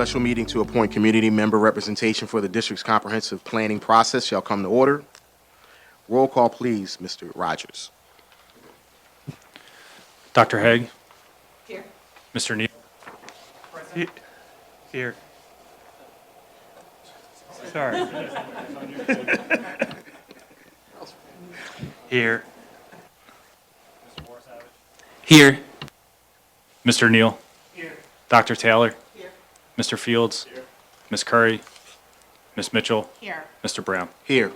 special meeting to appoint community member representation for the district's comprehensive planning process shall come to order. Roll call, please, Mr. Rogers. Dr. Haig? Here. Mr. Neal? Here. Sorry. Here. Here. Mr. Neal? Here. Dr. Taylor? Here. Mr. Fields? Here. Ms. Curry? Ms. Mitchell? Here. Mr. Brown? Here.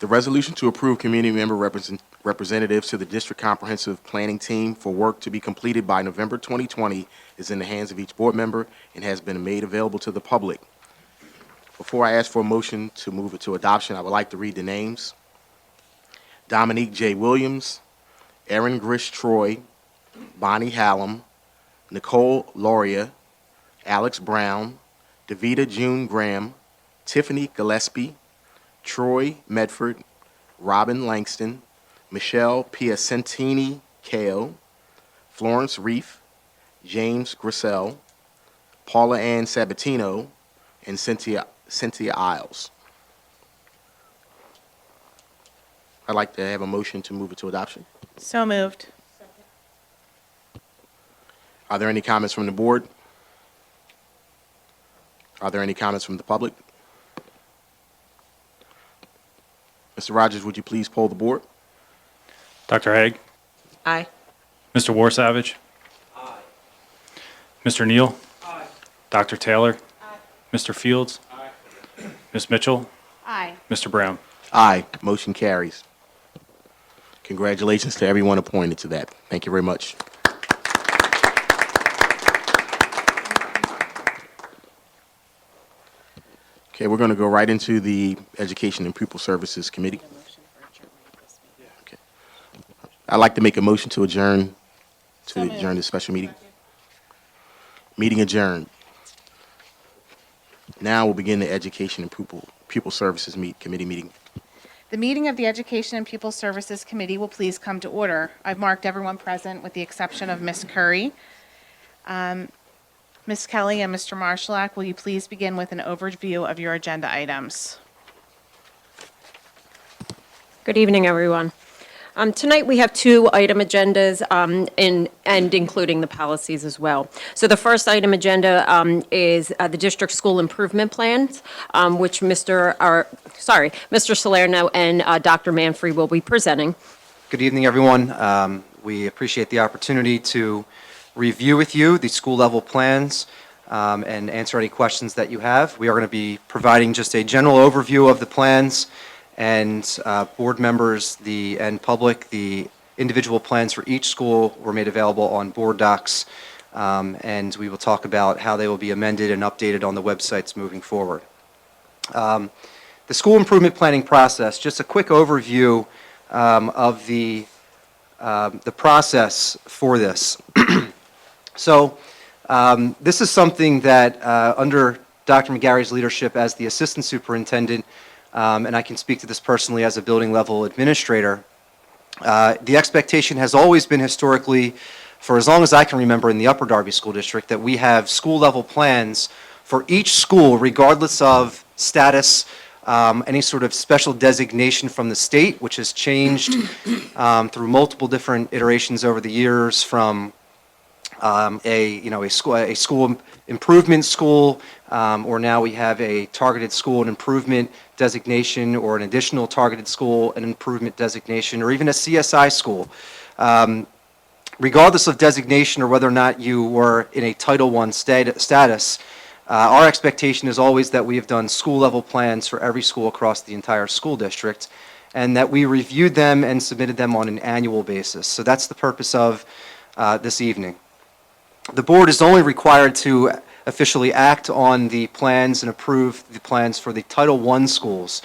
The resolution to approve community member representatives to the district comprehensive planning team for work to be completed by November 2020 is in the hands of each board member and has been made available to the public. Before I ask for a motion to move it to adoption, I would like to read the names. Dominique J. Williams, Erin Grish Troy, Bonnie Hallam, Nicole Lauria, Alex Brown, Davita June Graham, Tiffany Gillespie, Troy Medford, Robin Langston, Michelle Piacentini Kale, Florence Reef, James Grissell, Paula Ann Sabatino, and Cynthia Isles. I'd like to have a motion to move it to adoption. So moved. Are there any comments from the board? Are there any comments from the public? Mr. Rogers, would you please poll the board? Dr. Haig? Aye. Mr. Warsavage? Aye. Mr. Neal? Aye. Dr. Taylor? Aye. Mr. Fields? Aye. Ms. Mitchell? Aye. Mr. Brown? Aye. Motion carries. Congratulations to everyone appointed to that. Thank you very much. Okay, we're going to go right into the Education and Pupil Services Committee. Okay. I'd like to make a motion to adjourn this special meeting. Meeting adjourned. Now we'll begin the Education and Pupil Services Committee meeting. The meeting of the Education and Pupil Services Committee will please come to order. I've marked everyone present with the exception of Ms. Curry. Ms. Kelly and Mr. Marshalak, will you please begin with an overview of your agenda items? Good evening, everyone. Tonight we have two item agendas and including the policies as well. So the first item agenda is the district school improvement plans, which Mr. Salerno and Dr. Manfrey will be presenting. Good evening, everyone. We appreciate the opportunity to review with you the school level plans and answer any questions that you have. We are going to be providing just a general overview of the plans, and board members and public, the individual plans for each school were made available on board docs, and we will talk about how they will be amended and updated on the websites moving forward. The school improvement planning process, just a quick overview of the process for this. So this is something that under Dr. McGarry's leadership as the assistant superintendent, and I can speak to this personally as a building level administrator, the expectation has always been historically, for as long as I can remember in the Upper Darby School District, that we have school level plans for each school regardless of status, any sort of special designation from the state, which has changed through multiple different iterations over the years, from a school improvement school, or now we have a targeted school and improvement designation, or an additional targeted school and improvement designation, or even a CSI school. Regardless of designation or whether or not you were in a Title I status, our expectation is always that we have done school level plans for every school across the entire school district, and that we reviewed them and submitted them on an annual basis. So that's the purpose of this evening. The board is only required to officially act on the plans and approve the plans for the Title I schools.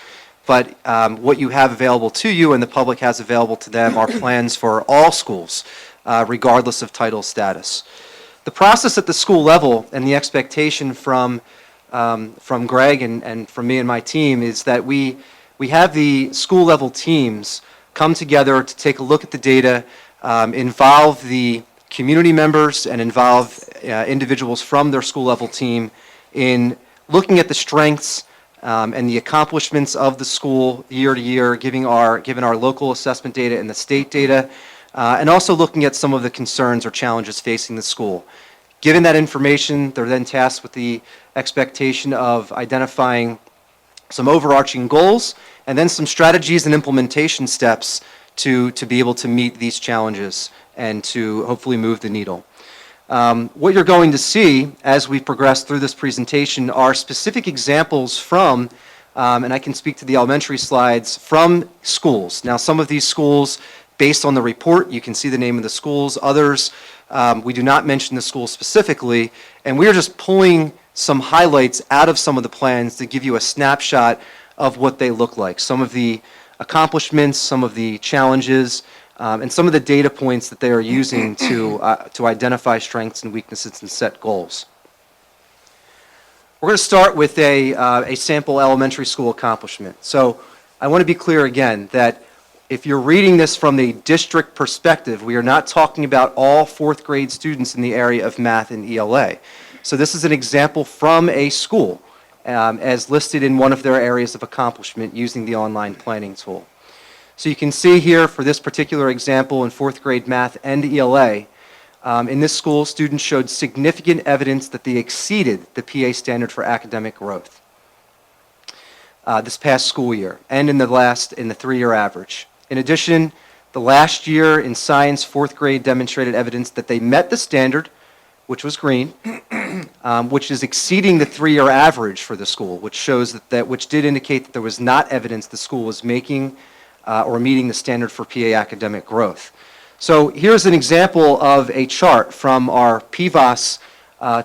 But what you have available to you and the public has available to them are plans for all schools, regardless of title status. The process at the school level and the expectation from Greg and from me and my team is that we have the school level teams come together to take a look at the data, involve the community members and involve individuals from their school level team in looking at the strengths and the accomplishments of the school year to year, given our local assessment data and the state data, and also looking at some of the concerns or challenges facing the school. Given that information, they're then tasked with the expectation of identifying some overarching goals and then some strategies and implementation steps to be able to meet these challenges and to hopefully move the needle. What you're going to see as we progress through this presentation are specific examples from, and I can speak to the elementary slides, from schools. Now, some of these schools, based on the report, you can see the name of the schools. Others, we do not mention the school specifically, and we're just pulling some highlights out of some of the plans to give you a snapshot of what they look like. Some of the accomplishments, some of the challenges, and some of the data points that they are using to identify strengths and weaknesses and set goals. We're going to start with a sample elementary school accomplishment. So I want to be clear again that if you're reading this from the district perspective, we are not talking about all fourth grade students in the area of math and ELA. So this is an example from a school as listed in one of their areas of accomplishment using the online planning tool. So you can see here for this particular example in fourth grade math and ELA, in this school, students showed significant evidence that they exceeded the PA standard for academic growth this past school year and in the 3-year average. In addition, the last year in science, fourth grade demonstrated evidence that they met the standard, which was green, which is exceeding the 3-year average for the school, which shows which did indicate that there was not evidence the school was making or meeting the standard for PA academic growth. So here's an example of a chart from our PVAS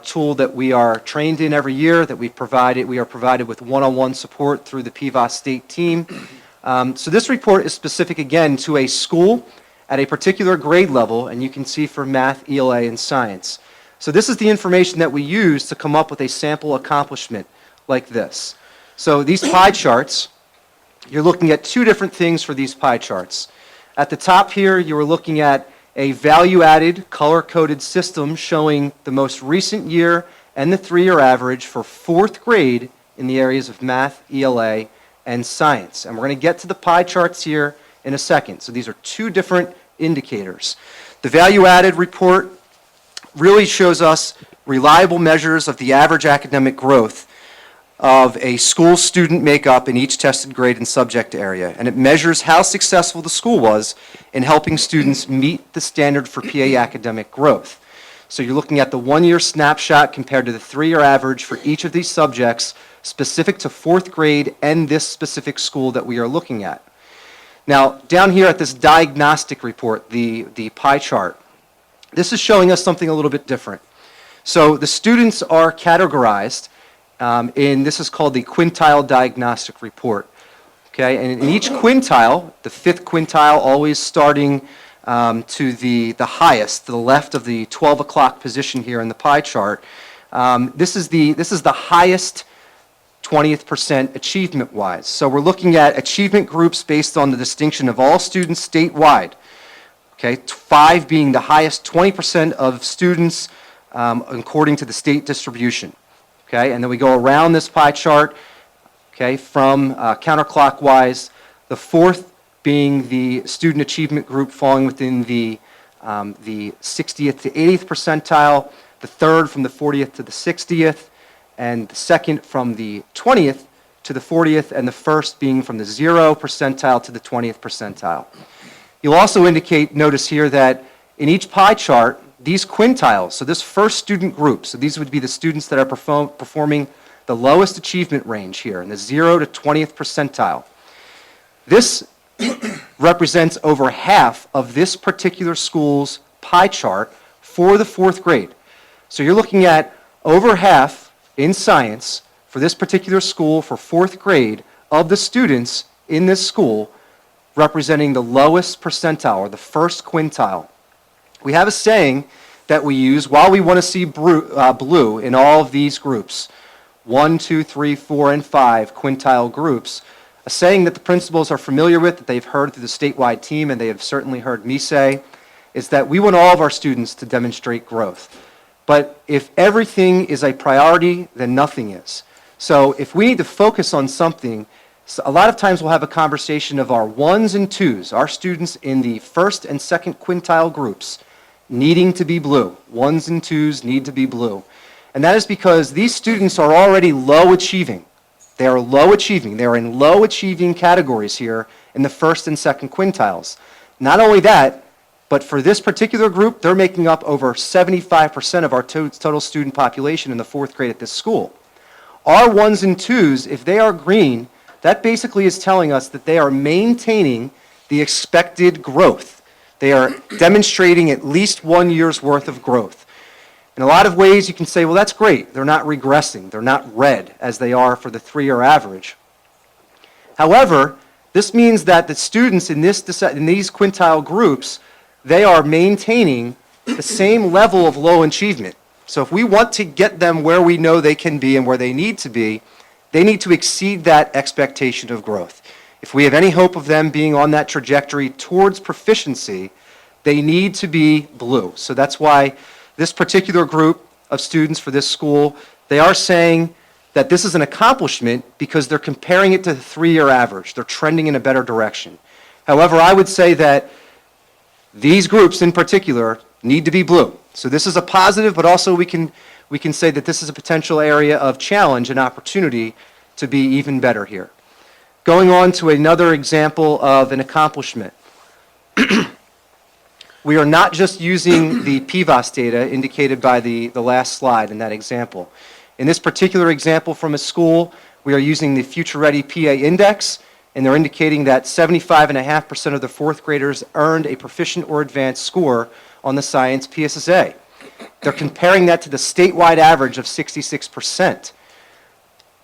tool that we are trained in every year, that we are provided with one-on-one support through the PVAS state team. So this report is specific again to a school at a particular grade level, and you can see for math, ELA, and science. So this is the information that we use to come up with a sample accomplishment like this. So these pie charts, you're looking at two different things for these pie charts. At the top here, you are looking at a value-added, color-coded system showing the most recent year and the 3-year average for fourth grade in the areas of math, ELA, and science. And we're going to get to the pie charts here in a second. So these are two different indicators. The value-added report really shows us reliable measures of the average academic growth of a school student makeup in each tested grade and subject area, and it measures how successful the school was in helping students meet the standard for PA academic growth. So you're looking at the 1-year snapshot compared to the 3-year average for each of these subjects specific to fourth grade and this specific school that we are looking at. Now, down here at this diagnostic report, the pie chart, this is showing us something a little bit different. So the students are categorized this is called the quintile diagnostic report. Okay, and in each quintile, the 5th quintile always starting to the highest, to the left of the 12 o'clock position here in the pie chart. This is the highest 20th percent achievement-wise. So we're looking at achievement groups based on the distinction of all students statewide. Okay, 5 being the highest 20% of students according to the state distribution. Okay, and then we go around this pie chart, okay, from counterclockwise, the 4th being the student achievement group falling within the 60th to 80th percentile, the 3rd from the 40th to the 60th, and the 2nd from the 20th to the 40th, and the 1st being from the 0 percentile to the 20th percentile. You'll also notice here that in each pie chart, these quintiles, so this first student group, so these would be the students that are performing the lowest achievement range here in the 0 to 20th percentile. This represents over half of this particular school's pie chart for the 4th grade. So you're looking at over half in science for this particular school for 4th grade of the students in this school representing the lowest percentile or the first quintile. We have a saying that we use while we want to see blue in all of these groups, 1, 2, 3, 4, and 5 quintile groups, a saying that the principals are familiar with, that they've heard through the statewide team, and they have certainly heard me say, is that we want all of our students to demonstrate growth. But if everything is a priority, then nothing is. So if we need to focus on something, so a lot of times we'll have a conversation of our ones and twos, our students in the first and second quintile groups needing to be blue. Ones and twos need to be blue. And that is because these students are already low achieving. They are low achieving. They're in low achieving categories here in the first and second quintiles. Not only that, but for this particular group, they're making up over 75% of our total student population in the fourth grade at this school. Our ones and twos, if they are green, that basically is telling us that they are maintaining the expected growth. They are demonstrating at least 1 year's worth of growth. In a lot of ways, you can say, well, that's great. They're not regressing. They're not red as they are for the 3-year average. However, this means that the students in these quintile groups, they are maintaining the same level of low achievement. So if we want to get them where we know they can be and where they need to exceed that expectation of growth. If we have any hope of them being on that trajectory towards proficiency, they need to be blue. So that's why this particular group of students for this school, they are saying that this is an accomplishment because they're comparing it to the 3-year average. They're trending in a better direction. However, I would say that these groups in particular need to be blue. So this is a positive, but also we can say that this is a potential area of challenge and opportunity to be even better here. Going on to another example of an accomplishment. We are not just using the PVOS data indicated by the last slide in that example. In this particular example from a school, we are using the Future Ready PA Index, and they're indicating that 75.5% of the fourth graders earned a proficient or advanced score on the science PSSA. They're comparing that to the statewide average of 66%,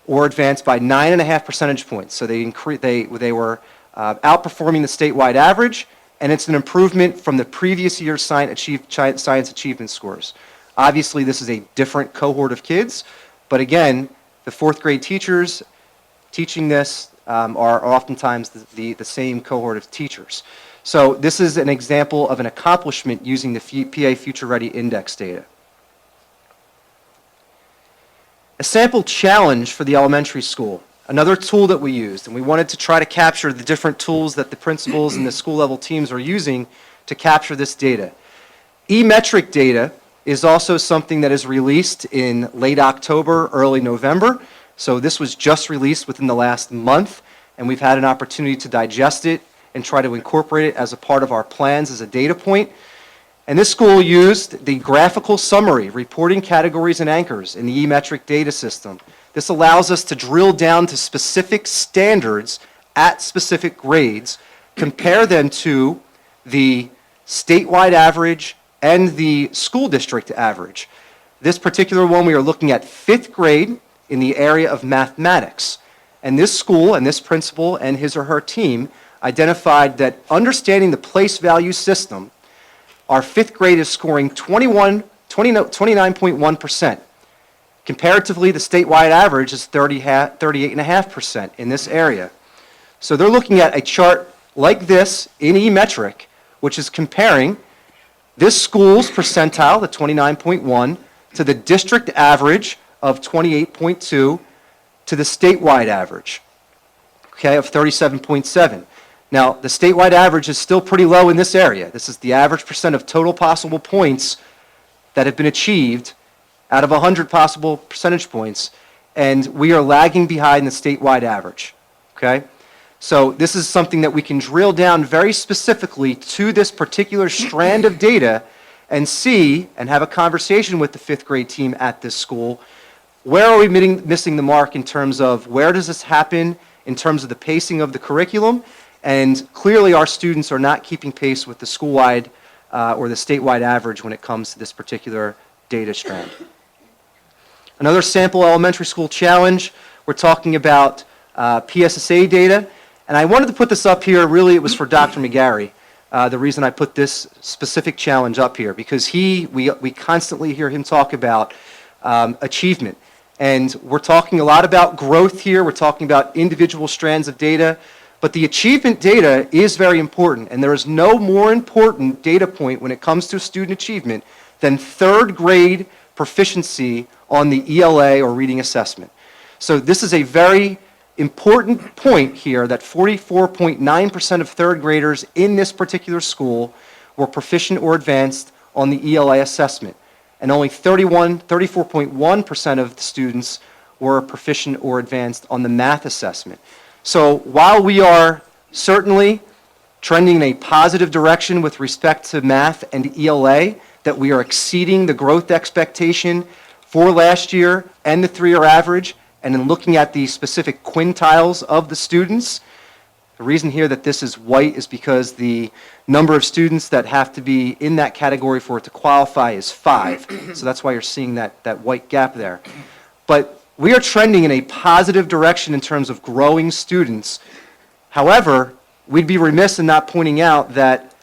or advanced by 9.5 percentage points. So they were outperforming the statewide average, and it's an improvement from the previous year's science achievement scores. Obviously, this is a different cohort of kids, but again, the fourth grade teachers teaching this are oftentimes the same cohort of teachers. So this is an example of an accomplishment using the PA Future Ready Index data. A sample challenge for the elementary school, another tool that we used, and we wanted to try to capture the different tools that the principals and the school level teams are using to capture this data. E-metric data is also something that is released in late October, early November. So this was just released within the last month, and we've had an opportunity to digest it and try to incorporate it as a part of our plans as a data point. And this school used the graphical summary, reporting categories and anchors in the E-metric data system. This allows us to drill down to specific standards at specific grades, compare them to the statewide average and the school district average. This particular one, we are looking at 5th grade in the area of mathematics. And this school and this principal and his or her team identified that understanding the place value system, our 5th grade is scoring 29.1%. Comparatively, the statewide average is 38.5% in this area. So they're looking at a chart like this in E-metric, which is comparing this school's percentile, the 29.1, to the district average of 28.2, to the statewide average, okay, of 37.7. Now, the statewide average is still pretty low in this area. This is the average percent of total possible points that have been achieved out of 100 possible percentage points, and we are lagging behind the statewide average, okay? So this is something that we can drill down very specifically to this particular strand of data and see and have a conversation with the 5th grade team at this school. Where are we missing the mark in terms of where does this happen in terms of the pacing of the curriculum? And clearly our students are not keeping pace with the school-wide or the statewide average when it comes to this particular data strand. Another sample elementary school challenge, we're talking about PSSA data. And I wanted to put this up here, really it was for Dr. McGarry. The reason I put this specific challenge up here, because we constantly hear him talk about achievement. And we're talking a lot about growth here, we're talking about individual strands of data, but the achievement data is very important, and there is no more important data point when it comes to student achievement than 3rd grade proficiency on the ELA or reading assessment. So this is a very important point here that 44.9% of third graders in this particular school were proficient or advanced on the ELA assessment, and only 34.1% of the students were proficient or advanced on the math assessment. So while we are certainly trending in a positive direction with respect to math and ELA, that we are exceeding the growth expectation for last year and the three-year average, and in looking at the specific quintiles of the students, the reason here that this is white is because the number of students that have to be in that category for it to qualify is 5. So that's why you're seeing that white gap there. But we are trending in a positive direction in terms of growing students. However, we'd be remiss in not pointing out that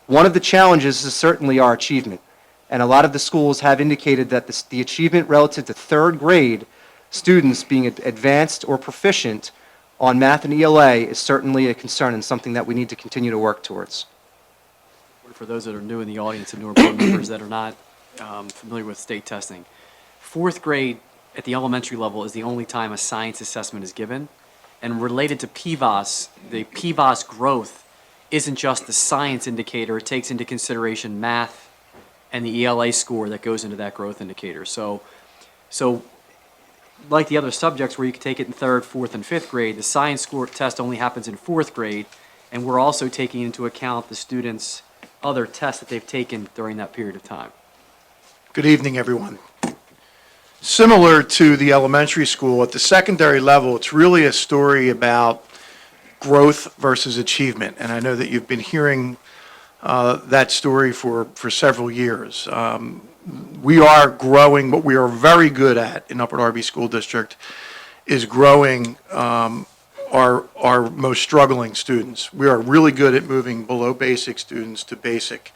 one of the challenges is certainly our achievement. And a lot of the schools have indicated that the achievement relative to third grade students being advanced or proficient on math and ELA is certainly a concern and something that we need to continue to work towards. For those that are new in the audience and newer board members that are not familiar with state testing, fourth grade at the elementary level is the only time a science assessment is given. And related to PVOS, the PVOS growth isn't just the science indicator, it takes into consideration math and the ELA score that goes into that growth indicator. So like the other subjects where you can take it in third, fourth, and fifth grade, the science score test only happens in fourth grade, and we're also taking into account the students' other tests that they've taken during that period of time. Good evening, everyone. Similar to the elementary school, at the secondary level, it's really a story about growth versus achievement. And I know that you've been hearing that story for several years. We are growing. What we are very good at in Upper Darby School District is growing our most struggling students. We are really good at moving below basic students to basic.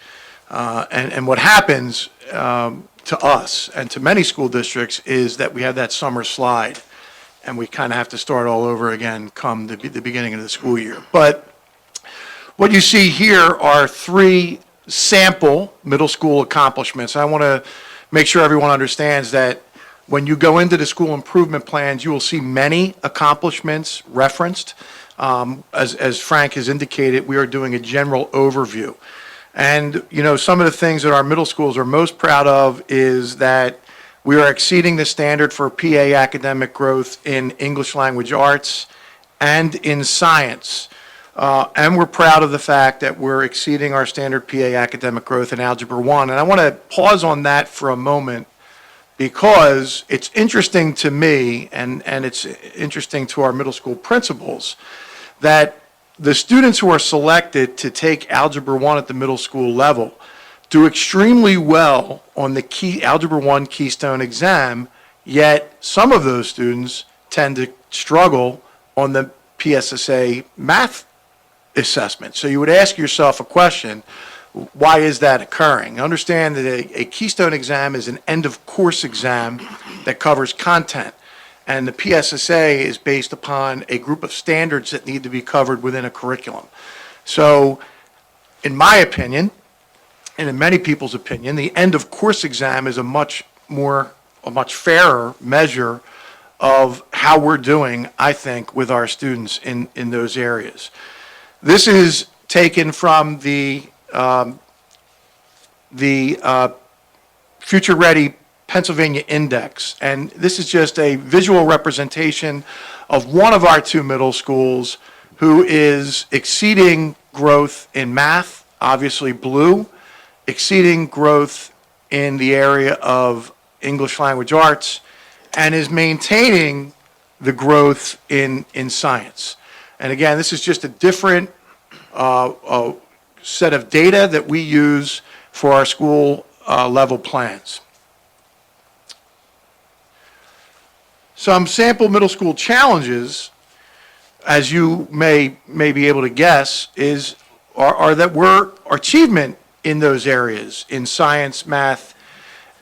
And what happens to us and to many school districts is that we have that summer slide, and we kind of have to start all over again come the beginning of the school year. But what you see here are 3 sample middle school accomplishments. I want to make sure everyone understands that when you go into the school improvement plans, you will see many accomplishments referenced. As Frank has indicated, we are doing a general overview. And, you know, some of the things that our middle schools are most proud of is that we are exceeding the standard for PA academic growth in English language arts and in science. And we're proud of the fact that we're exceeding our standard PA academic growth in Algebra 1. And I want to pause on that for a moment because it's interesting to me, and it's interesting to our middle school principals, that the students who are selected to take Algebra 1 at the middle school level do extremely well on the Algebra 1 Keystone exam, yet some of those students tend to struggle on the PSSA math assessment. So you would ask yourself a question, why is that occurring? Understand that a Keystone exam is an end-of-course exam that covers content. And the PSSA is based upon a group of standards that need to be covered within a curriculum. So, in my opinion, and in many people's opinion, the end-of-course exam is a much fairer measure of how we're doing, I think, with our students in those areas. This is taken from the Future Ready Pennsylvania Index, and this is just a visual representation of one of our 2 middle schools who is exceeding growth in math, obviously blue, exceeding growth in the area of English language arts, and is maintaining the growth in science. And again, this is just a different set of data that we use for our school level plans. Some sample middle school challenges, as you may be able to guess, are that our achievement in those areas, in science, math,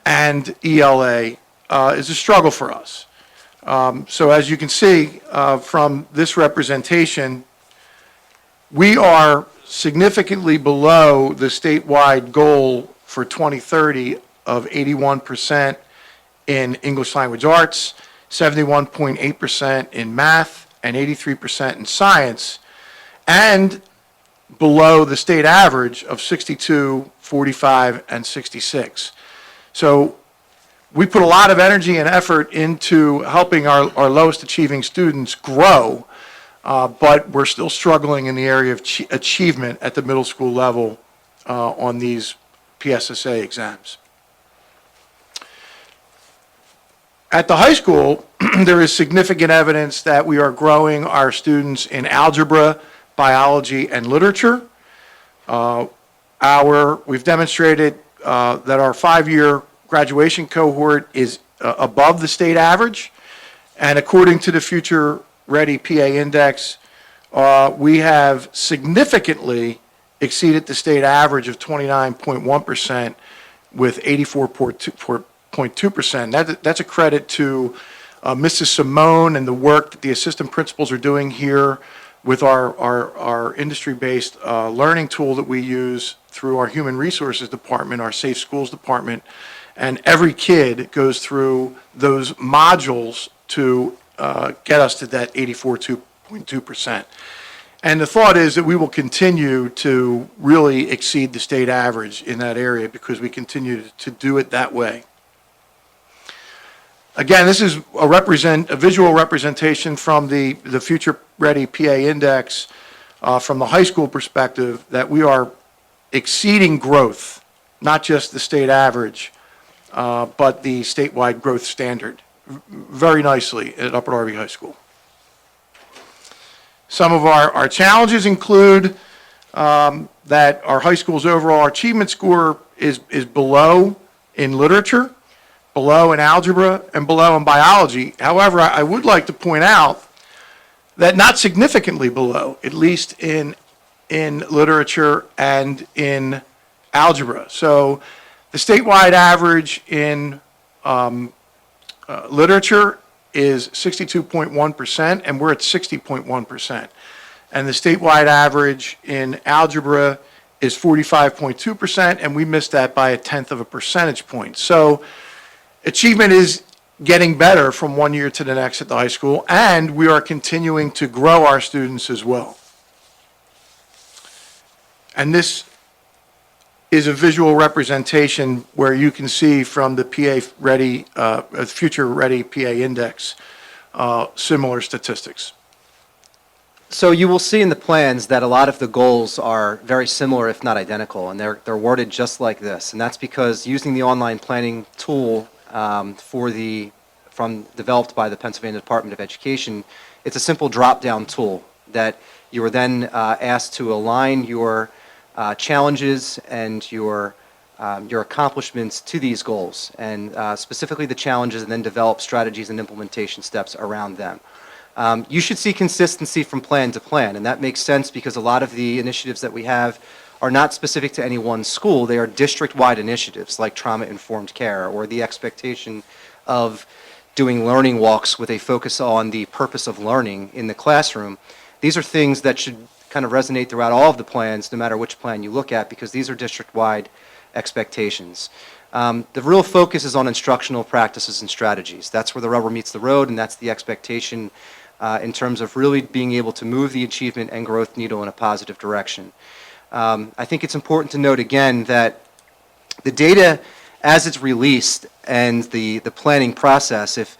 and ELA, is a struggle for us. So as you can see from this representation, we are significantly below the statewide goal for 2030 of 81% in English Language Arts, 71.8% in math, and 83% in science, and below the state average of 62, 45, and 66. So we put a lot of energy and effort into helping our lowest achieving students grow, but we're still struggling in the area of achievement at the middle school level on these PSSA exams. At the high school, there is significant evidence that we are growing our students in algebra, biology, and literature. We've demonstrated that our 5-year graduation cohort is above the state average, and according to the Future Ready PA Index, we have significantly exceeded the state average of 29.1% with 84.2%. That's a credit to Mrs. Simone and the work that the assistant principals are doing here with our industry-based learning tool that we use through our Human Resources Department, our Safe Schools Department, and every kid goes through those modules to get us to that 84.2%. And the thought is that we will continue to really exceed the state average in that area because we continue to do it that way. Again, this is a visual representation from the Future Ready PA Index from the high school perspective that we are exceeding growth, not just the state average, but the statewide growth standard very nicely at Upper Darby High School. Some of our challenges include that our high school's overall achievement score is below in literature, below in algebra, and below in biology. However, I would like to point out that not significantly below, at least in literature and in algebra. So the statewide average in literature is 62.1%, and we're at 60.1%. And the statewide average in algebra is 45.2%, and we missed that by 1/10 of a percentage point. So achievement is getting better from one year to the next at the high school, and we are continuing to grow our students as well. And this is a visual representation where you can see from the Future Ready PA Index similar statistics. So you will see in the plans that a lot of the goals are very similar, if not identical, and they're worded just like this. And that's because using the online planning tool developed by the Pennsylvania Department of Education, it's a simple drop-down tool that you are then asked to align your challenges and your accomplishments to these goals, and specifically the challenges, and then develop strategies and implementation steps around them. You should see consistency from plan to plan, and that makes sense because a lot of the initiatives that we have are not specific to any one school. They are district-wide initiatives like trauma-informed care or the expectation of doing learning walks with a focus on the purpose of learning in the classroom. These are things that should kind of resonate throughout all of the plans, no matter which plan you look at, because these are district-wide expectations. The real focus is on instructional practices and strategies. That's where the rubber meets the road, and that's the expectation in terms of really being able to move the achievement and growth needle in a positive direction. I think it's important to note again that the data as it's released and the planning process, if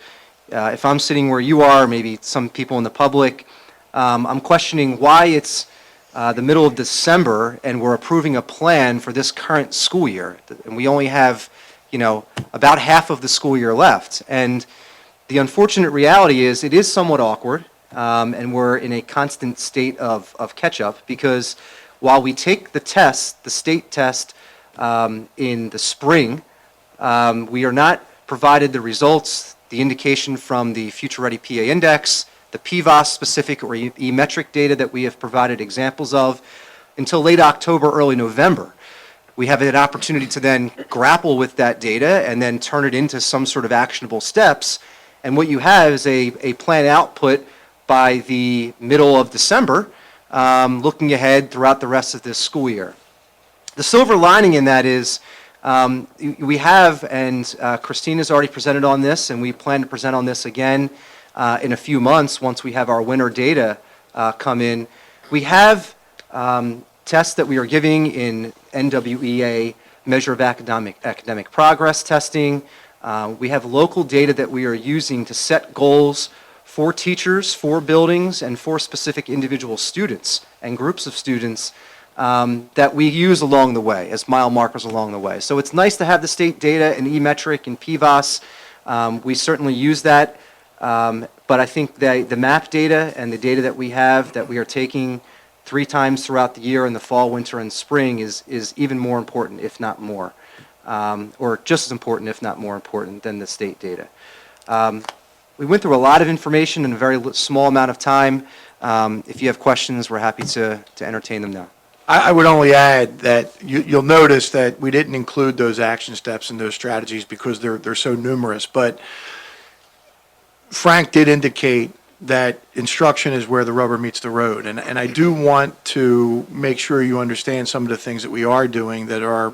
I'm sitting where you are, maybe some people in the public, I'm questioning why it's the middle of December and we're approving a plan for this current school year, and we only have, about half of the school year left. And the unfortunate reality is it is somewhat awkward, and we're in a constant state of catch-up, because while we take the test, the state test, in the spring, we are not provided the results, the indication from the Future Ready PA Index, the PVOS specific or E-metric data that we have provided examples of, until late October, early November. We have an opportunity to then grapple with that data and then turn it into some sort of actionable steps. And what you have is a plan output by the middle of December, looking ahead throughout the rest of this school year. The silver lining in that is We have, and Christina's already presented on this, and we plan to present on this again in a few months once we have our winter data come in. We have tests that we are giving in NWEA, Measure of Academic Progress testing. We have local data that we are using to set goals for teachers, for buildings, and for specific individual students and groups of students that we use along the way as mile markers along the way. So it's nice to have the state data and E-metric and PVOS. We certainly use that, but I think that the map data and the data that we have that we are taking 3 times throughout the year in the fall, winter, and spring is even more important, if not more, or just as important, if not more important, than the state data. We went through a lot of information in a very small amount of time. If you have questions, we're happy to entertain them now. I would only add that you'll notice that we didn't include those action steps and those strategies because they're so numerous. But Frank did indicate that instruction is where the rubber meets the road. And I do want to make sure you understand some of the things that we are doing that are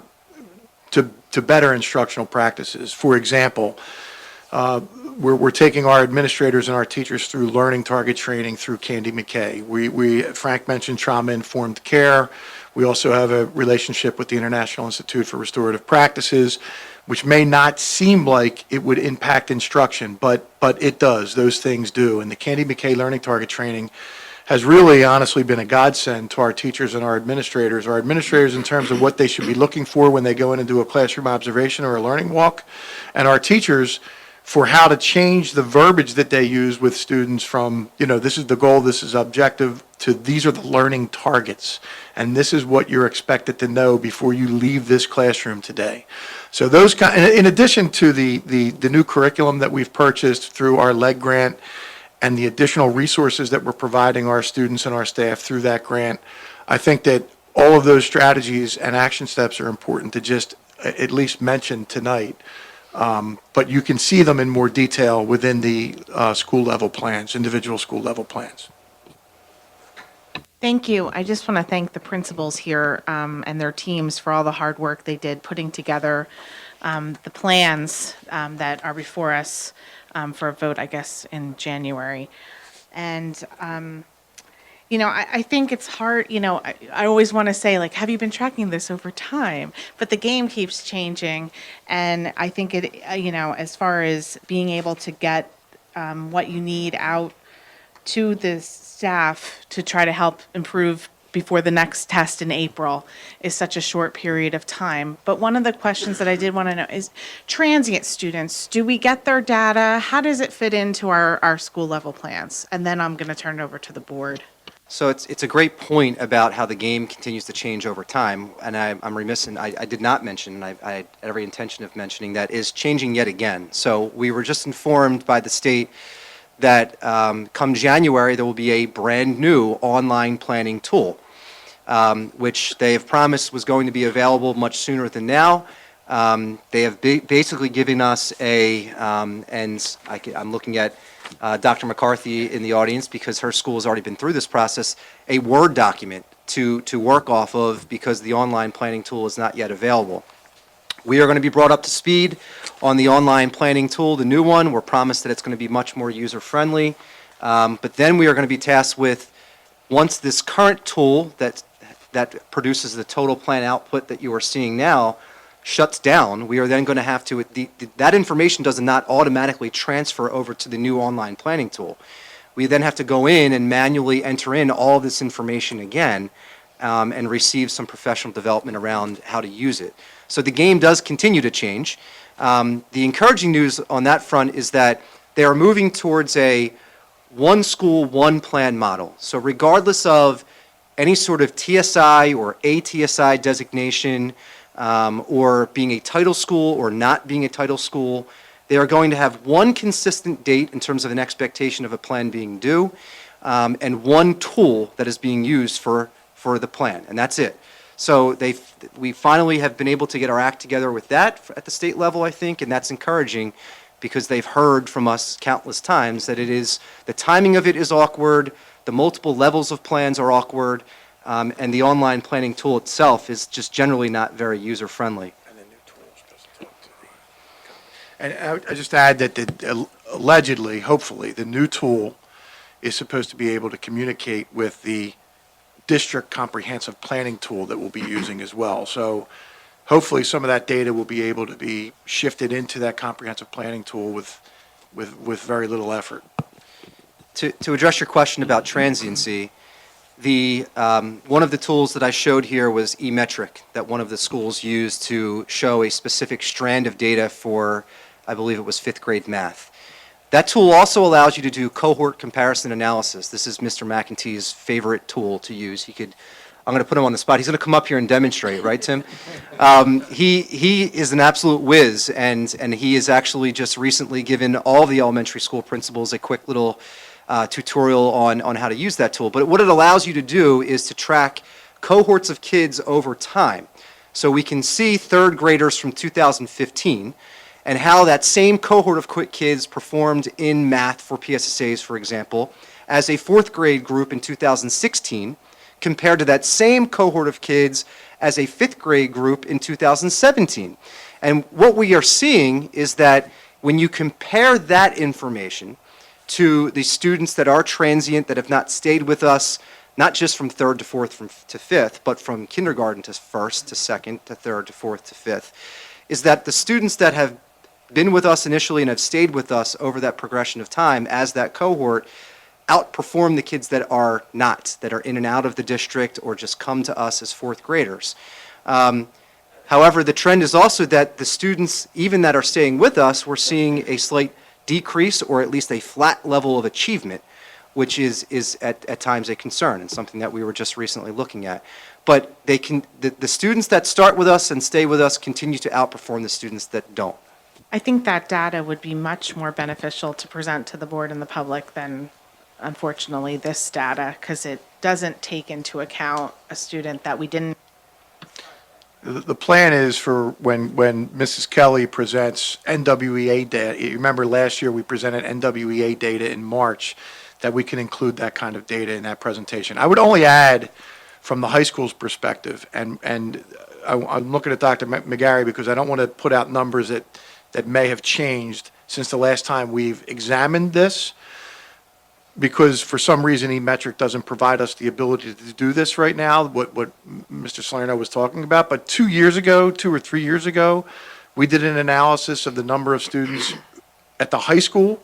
to better instructional practices. For example, we're taking our administrators and our teachers through learning target training through Candy McKay. Frank mentioned trauma-informed care. We also have a relationship with the International Institute for Restorative Practices, which may not seem like it would impact instruction, but it does. Those things do. And the Candy McKay learning target training has really honestly been a godsend to our teachers and our administrators. Our administrators in terms of what they should be looking for when they go in and do a classroom observation or a learning walk, and our teachers for how to change the verbiage that they use with students from, this is the goal, this is objective, to these are the learning targets, and this is what you're expected to know before you leave this classroom today. So those in addition to the new curriculum that we've purchased through our LEG grant and the additional resources that we're providing our students and our staff through that grant, I think that all of those strategies and action steps are important to just at least mention tonight. But you can see them in more detail within the school level plans, individual school level plans. Thank you. I just want to thank the principals here and their teams for all the hard work they did putting together the plans that are before us for a vote, I guess, in January. And I think it's hard, I always want to say, like, have you been tracking this over time? But the game keeps changing, and I think as far as being able to get what you need out to the staff to try to help improve before the next test in April is such a short period of time. But one of the questions that I did want to know is transient students, do we get their data? How does it fit into our school level plans? And then I'm going to turn it over to the board. So it's a great point about how the game continues to change over time, and I'm remiss, and I did not mention, and I had every intention of mentioning, that is changing yet again. So we were just informed by the state that come January there will be a brand new online planning tool, which they have promised was going to be available much sooner than now. They have basically given us I'm looking at Dr. McCarthy in the audience because her school has already been through this process, a Word document to work off of because the online planning tool is not yet available. We are going to be brought up to speed on the online planning tool, the new one. We're promised that it's going to be much more user-friendly. But then we are going to be tasked with, once this current tool that produces the total plan output that you are seeing now shuts down, we are then going to have to, that information does not automatically transfer over to the new online planning tool. We then have to go in and manually enter in all this information again and receive some professional development around how to use it. So the game does continue to change. The encouraging news on that front is that they are moving towards a one school, one plan model. So regardless of any sort of TSI or ATSI designation, or being a title school or not being a title school, they are going to have one consistent date in terms of an expectation of a plan being due, and one tool that is being used for the plan, and that's it. So we finally have been able to get our act together with that at the state level, I think, and that's encouraging because they've heard from us countless times that the timing of it is awkward, the multiple levels of plans are awkward, and the online planning tool itself is just generally not very user-friendly. And the new tool And I just add that allegedly, hopefully, the new tool is supposed to be able to communicate with the district comprehensive planning tool that we'll be using as well. So hopefully some of that data will be able to be shifted into that comprehensive planning tool with very little effort. To address your question about transiency, one of the tools that I showed here was eMetric that one of the schools used to show a specific strand of data for, I believe it was 5th grade math. That tool also allows you to do cohort comparison analysis. This is Mr. McEntee's favorite tool to use. I'm going to put him on the spot. He's going to come up here and demonstrate, right, Tim? He is an absolute whiz, and he has actually just recently given all the elementary school principals a quick little tutorial on how to use that tool. But what it allows you to do is to track cohorts of kids over time. So we can see 3rd graders from 2015 and how that same cohort of kids performed in math for PSSAs, for example, as a 4th grade group in 2016 compared to that same cohort of kids as a 5th grade group in 2017. And what we are seeing is that when you compare that information to the students that are transient, that have not stayed with us, not just from 3rd to 4th to 5th, but from kindergarten to 1st to 2nd to 3rd to 4th to 5th, is that the students that have been with us initially and have stayed with us over that progression of time as that cohort outperform the kids that are not, that are in and out of the district or just come to us as 4th graders. However, the trend is also that the students, even that are staying with us, we're seeing a slight decrease or at least a flat level of achievement, which is at times a concern and something that we were just recently looking at. But the students that start with us and stay with us continue to outperform the students that don't. I think that data would be much more beneficial to present to the board and the public than, unfortunately, this data, because it doesn't take into account a student that we didn't. The plan is for when Mrs. Kelly presents NWEA data, you remember last year we presented NWEA data in March, that we can include that kind of data in that presentation. I would only add from the high school's perspective, and I'm looking at Dr. McGarry because I don't want to put out numbers that may have changed since the last time we've examined this, because for some reason eMetric doesn't provide us the ability to do this right now, what Mr. Salerno was talking about. But 2 or 3 years ago, we did an analysis of the number of students at the high school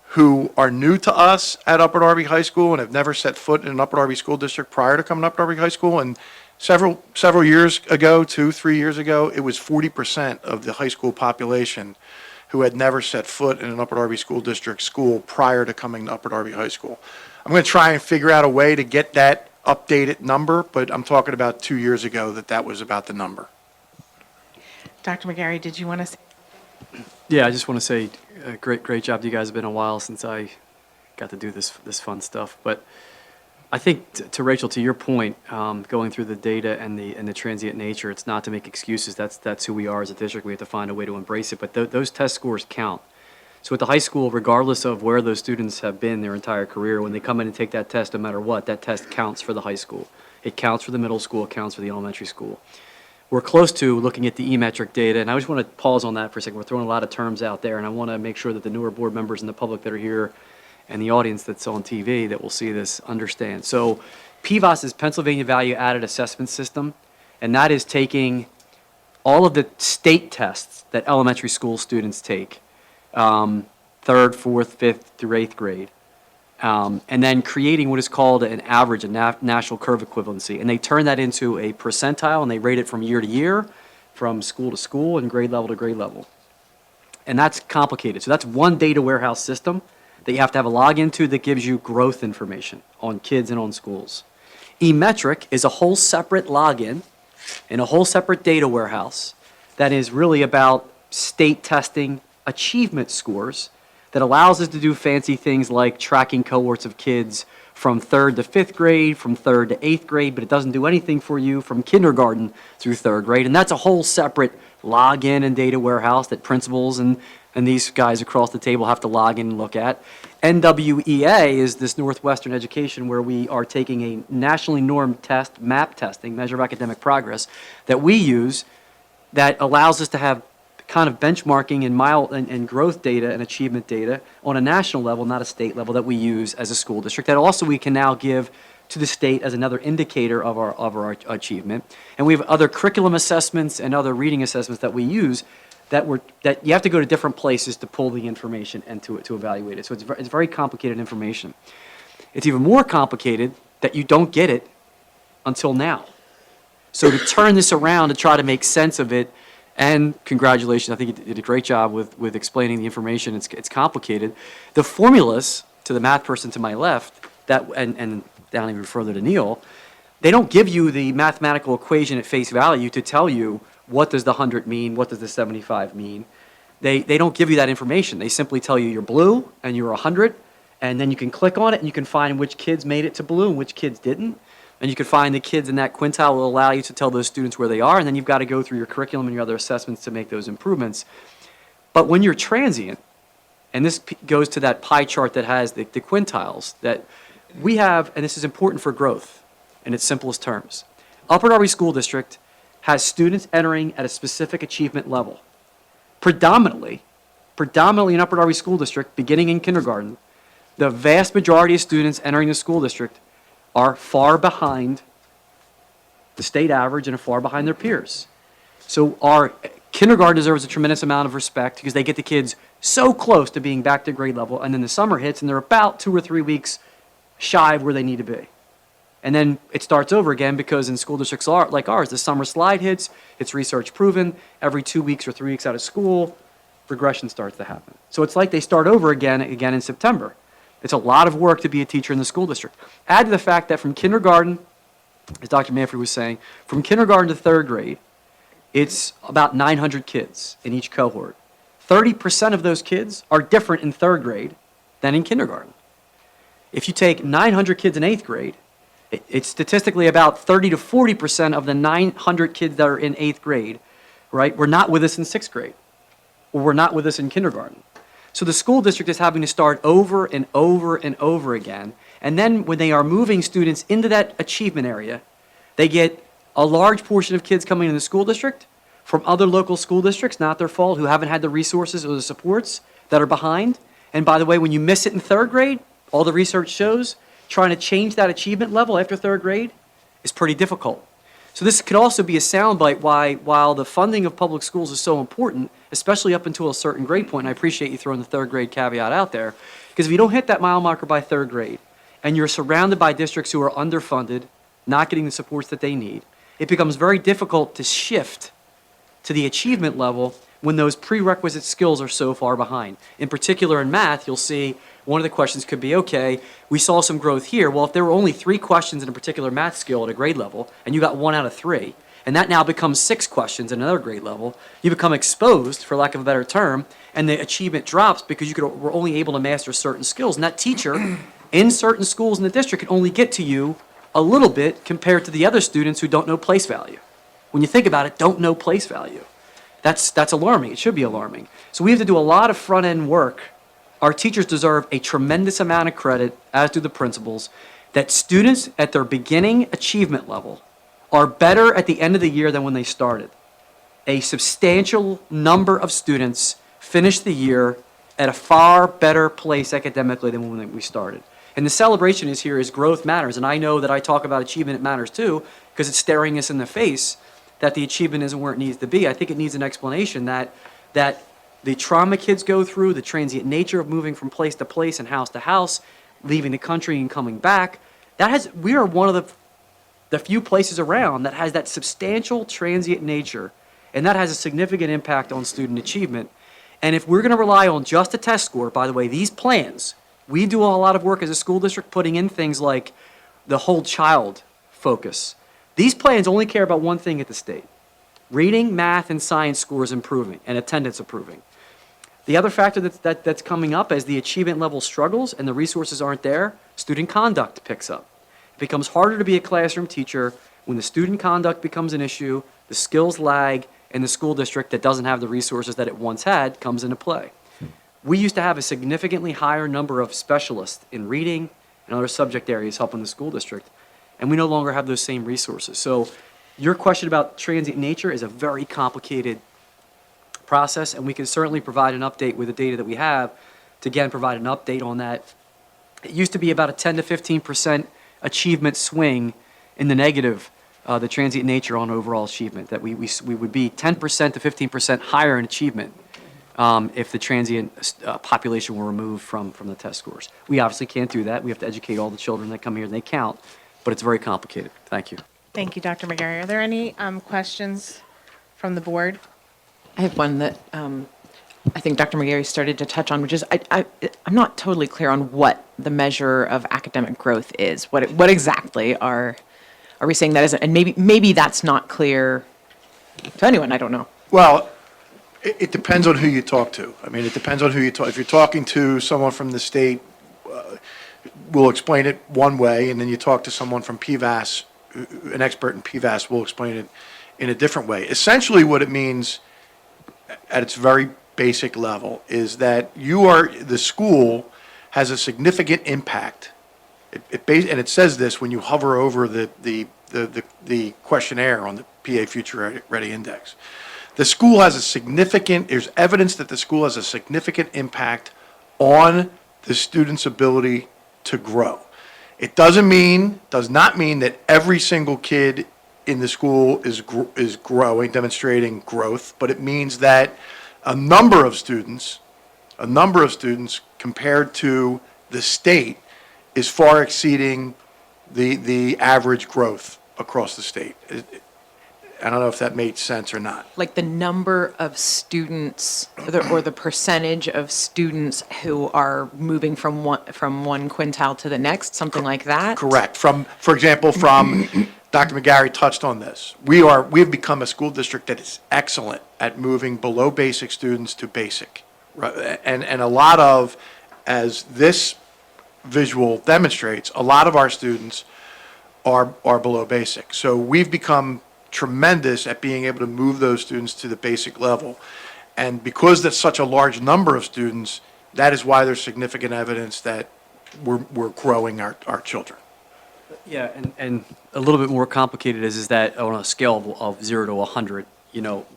who are new to us at Upper Darby High School and have never set foot in an Upper Darby School District prior to coming to Upper Darby High School. And several years ago, 2-3 years ago, it was 40% of the high school population who had never set foot in an Upper Darby School District school prior to coming to Upper Darby High School. I'm going to try and figure out a way to get that updated number, but I'm talking about 2 years ago that was about the number. Dr. McGarry, did you want to say? Yeah, I just want to say, great job. You guys have been a while since I got to do this fun stuff. But I think, to Rachel, to your point, going through the data and the transient nature, it's not to make excuses. That's who we are as a district. We have to find a way to embrace it. But those test scores count. So at the high school, regardless of where those students have been their entire career, when they come in and take that test, no matter what, that test counts for the high school. It counts for the middle school. It counts for the elementary school. We're close to looking at the eMetric data, and I just want to pause on that for a second. We're throwing a lot of terms out there, and I want to make sure that the newer board members and the public that are here and the audience that's on TV that will see this understand. So PVAS is Pennsylvania Value Added Assessment System, and that is taking all of the state tests that elementary school students take, 3rd, 4th, 5th through 8th grade, and then creating what is called an average, a national curve equivalency. And they turn that into a percentile, and they rate it from year to year, from school to school, and grade level to grade level. And that's complicated. So that's one data warehouse system that you have to have a login to that gives you growth information on kids and on schools. eMetric is a whole separate login and a whole separate data warehouse that is really about state testing achievement scores that allows us to do fancy things like tracking cohorts of kids from 3rd to 5th grade, from 3rd to 8th grade, but it doesn't do anything for you from kindergarten through 3rd grade. And that's a whole separate login and data warehouse that principals and these guys across the table have to log in and look at. NWEA is this Northwestern education where we are taking a nationally normed test, MAP testing, measure of academic progress, that we use that allows us to have kind of benchmarking and growth data and achievement data on a national level, not a state level, that we use as a school district, that also we can now give to the state as another indicator of our achievement. And we have other curriculum assessments and other reading assessments that we use that you have to go to different places to pull the information and to evaluate it. So it's very complicated information. It's even more complicated that you don't get it until now. So to turn this around to try to make sense of it, and congratulations, I think you did a great job with explaining the information. It's complicated. The formulas, to the math person to my left, and down even further to Neil, they don't give you the mathematical equation at face value to tell you what does the 100 mean, what does the 75 mean. They don't give you that information. They simply tell you you're blue and you're 100, and then you can click on it and you can find which kids made it to blue and which kids didn't. And you can find the kids in that quintile will allow you to tell those students where they are, and then you've got to go through your curriculum and your other assessments to make those improvements. But when you're transient, and this goes to that pie chart that has the quintiles, that we have, and this is important for growth in its simplest terms. Upper Darby School District has students entering at a specific achievement level. Predominantly in Upper Darby School District, beginning in kindergarten, the vast majority of students entering the school district are far behind the state average and are far behind their peers. So our kindergarten deserves a tremendous amount of respect because they get the kids so close to being back to grade level, and then the summer hits and they're about 2 or 3 weeks shy of where they need to be. And then it starts over again because in school districts like ours, the summer slide hits, it's research proven, every 2 weeks or 3 weeks out of school, regression starts to happen. So it's like they start over again in September. It's a lot of work to be a teacher in the school district. Add to the fact that from kindergarten, as Dr. Manfred was saying, from kindergarten to 3rd grade, it's about 900 kids in each cohort. 30% of those kids are different in 3rd grade than in kindergarten. If you take 900 kids in 8th grade, it's statistically about 30 to 40% of the 900 kids that are in 8th grade, right, were not with us in 6th grade, or were not with us in kindergarten. So the school district is having to start over and over and over again. And then when they are moving students into that achievement area, they get a large portion of kids coming in the school district from other local school districts, not their fault, who haven't had the resources or the supports, that are behind. And by the way, when you miss it in 3rd grade, all the research shows trying to change that achievement level after 3rd grade is pretty difficult. So this could also be a soundbite why, while the funding of public schools is so important, especially up until a certain grade point, and I appreciate you throwing the 3rd grade caveat out there, because if you don't hit that mile marker by 3rd grade, and you're surrounded by districts who are underfunded, not getting the supports that they need, it becomes very difficult to shift to the achievement level when those prerequisite skills are so far behind. In particular in math, you'll see one of the questions could be, okay, we saw some growth here. Well, if there were only 3 questions in a particular math skill at a grade level, and you got 1 out of 3, and that now becomes 6 questions at another grade level, you become exposed, for lack of a better term, and the achievement drops because you were only able to master certain skills. And that teacher in certain schools in the district can only get to you a little bit compared to the other students who don't know place value. When you think about it, don't know place value. That's alarming. It should be alarming. So we have to do a lot of front-end work. Our teachers deserve a tremendous amount of credit, as do the principals, that students at their beginning achievement level are better at the end of the year than when they started. A substantial number of students finish the year at a far better place academically than when we started. And the celebration is growth matters. And I know that I talk about achievement, it matters too, because it's staring us in the face that the achievement isn't where it needs to be. I think it needs an explanation that the trauma kids go through, the transient nature of moving from place to place and house to house, leaving the country and coming back, we are one of the few places around that has that substantial transient nature, and that has a significant impact on student achievement. And if we're going to rely on just a test score, by the way, these plans, we do a lot of work as a school district putting in things like the whole child focus. These plans only care about one thing at the state: reading, math, and science scores improving and attendance improving. The other factor that's coming up as the achievement level struggles and the resources aren't there, student conduct picks up. It becomes harder to be a classroom teacher when the student conduct becomes an issue, the skills lag, and the school district that doesn't have the resources that it once had comes into play. We used to have a significantly higher number of specialists in reading and other subject areas helping the school district, and we no longer have those same resources. So your question about transient nature is a very complicated process, and we can certainly provide an update with the data that we have to, again, provide an update on that. It used to be about a 10 to 15% achievement swing in the negative, the transient nature on overall achievement, that we would be 10% to 15% higher in achievement if the transient population were removed from the test scores. We obviously can't do that. We have to educate all the children that come here, and they count, but it's very complicated. Thank you. Thank you, Dr. McGarry. Are there any questions from the board? I have one that I think Dr. McGarry started to touch on, which is I'm not totally clear on what the measure of academic growth is. What exactly are we saying that isn't? And maybe that's not clear to anyone. I don't know. Well, it depends on who you talk to. I mean, it depends on who you talk. If you're talking to someone from the state, we'll explain it one way, and then you talk to someone from PVAS, an expert in PVAS, will explain it in a different way. Essentially, what it means at its very basic level is that the school has a significant impact. And it says this when you hover over the questionnaire on the PA Future Ready Index. The school has there's evidence that the school has a significant impact on the student's ability to grow. It does not mean that every single kid in the school is growing, demonstrating growth, but it means that a number of students compared to the state is far exceeding the average growth across the state. I don't know if that made sense or not. Like the number of students or the percentage of students who are moving from one quintile to the next, something like that? Correct. For example, Dr. McGarry touched on this. We've become a school district that is excellent at moving below basic students to basic. Right? And a lot of, as this visual demonstrates, a lot of our students are below basic. So we've become tremendous at being able to move those students to the basic level. And because that's such a large number of students, that is why there's significant evidence that we're growing our children. Yeah, and a little bit more complicated is that on a scale of 0 to 100,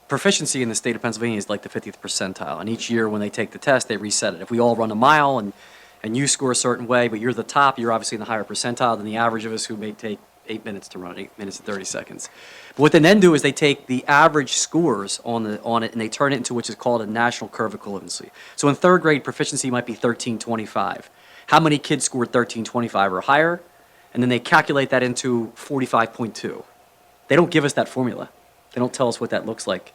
proficiency in the state of Pennsylvania is like the 50th percentile. And each year when they take the test, they reset it. If we all run a mile and you score a certain way, but you're the top, you're obviously in the higher percentile than the average of us who may take 8 minutes to run, 8 minutes and 30 seconds. But what they then do is they take the average scores on it and they turn it into which is called a national curve equivalency. So in third grade, proficiency might be 1325. How many kids scored 1325 or higher? And then they calculate that into 45.2. They don't give us that formula. They don't tell us what that looks like.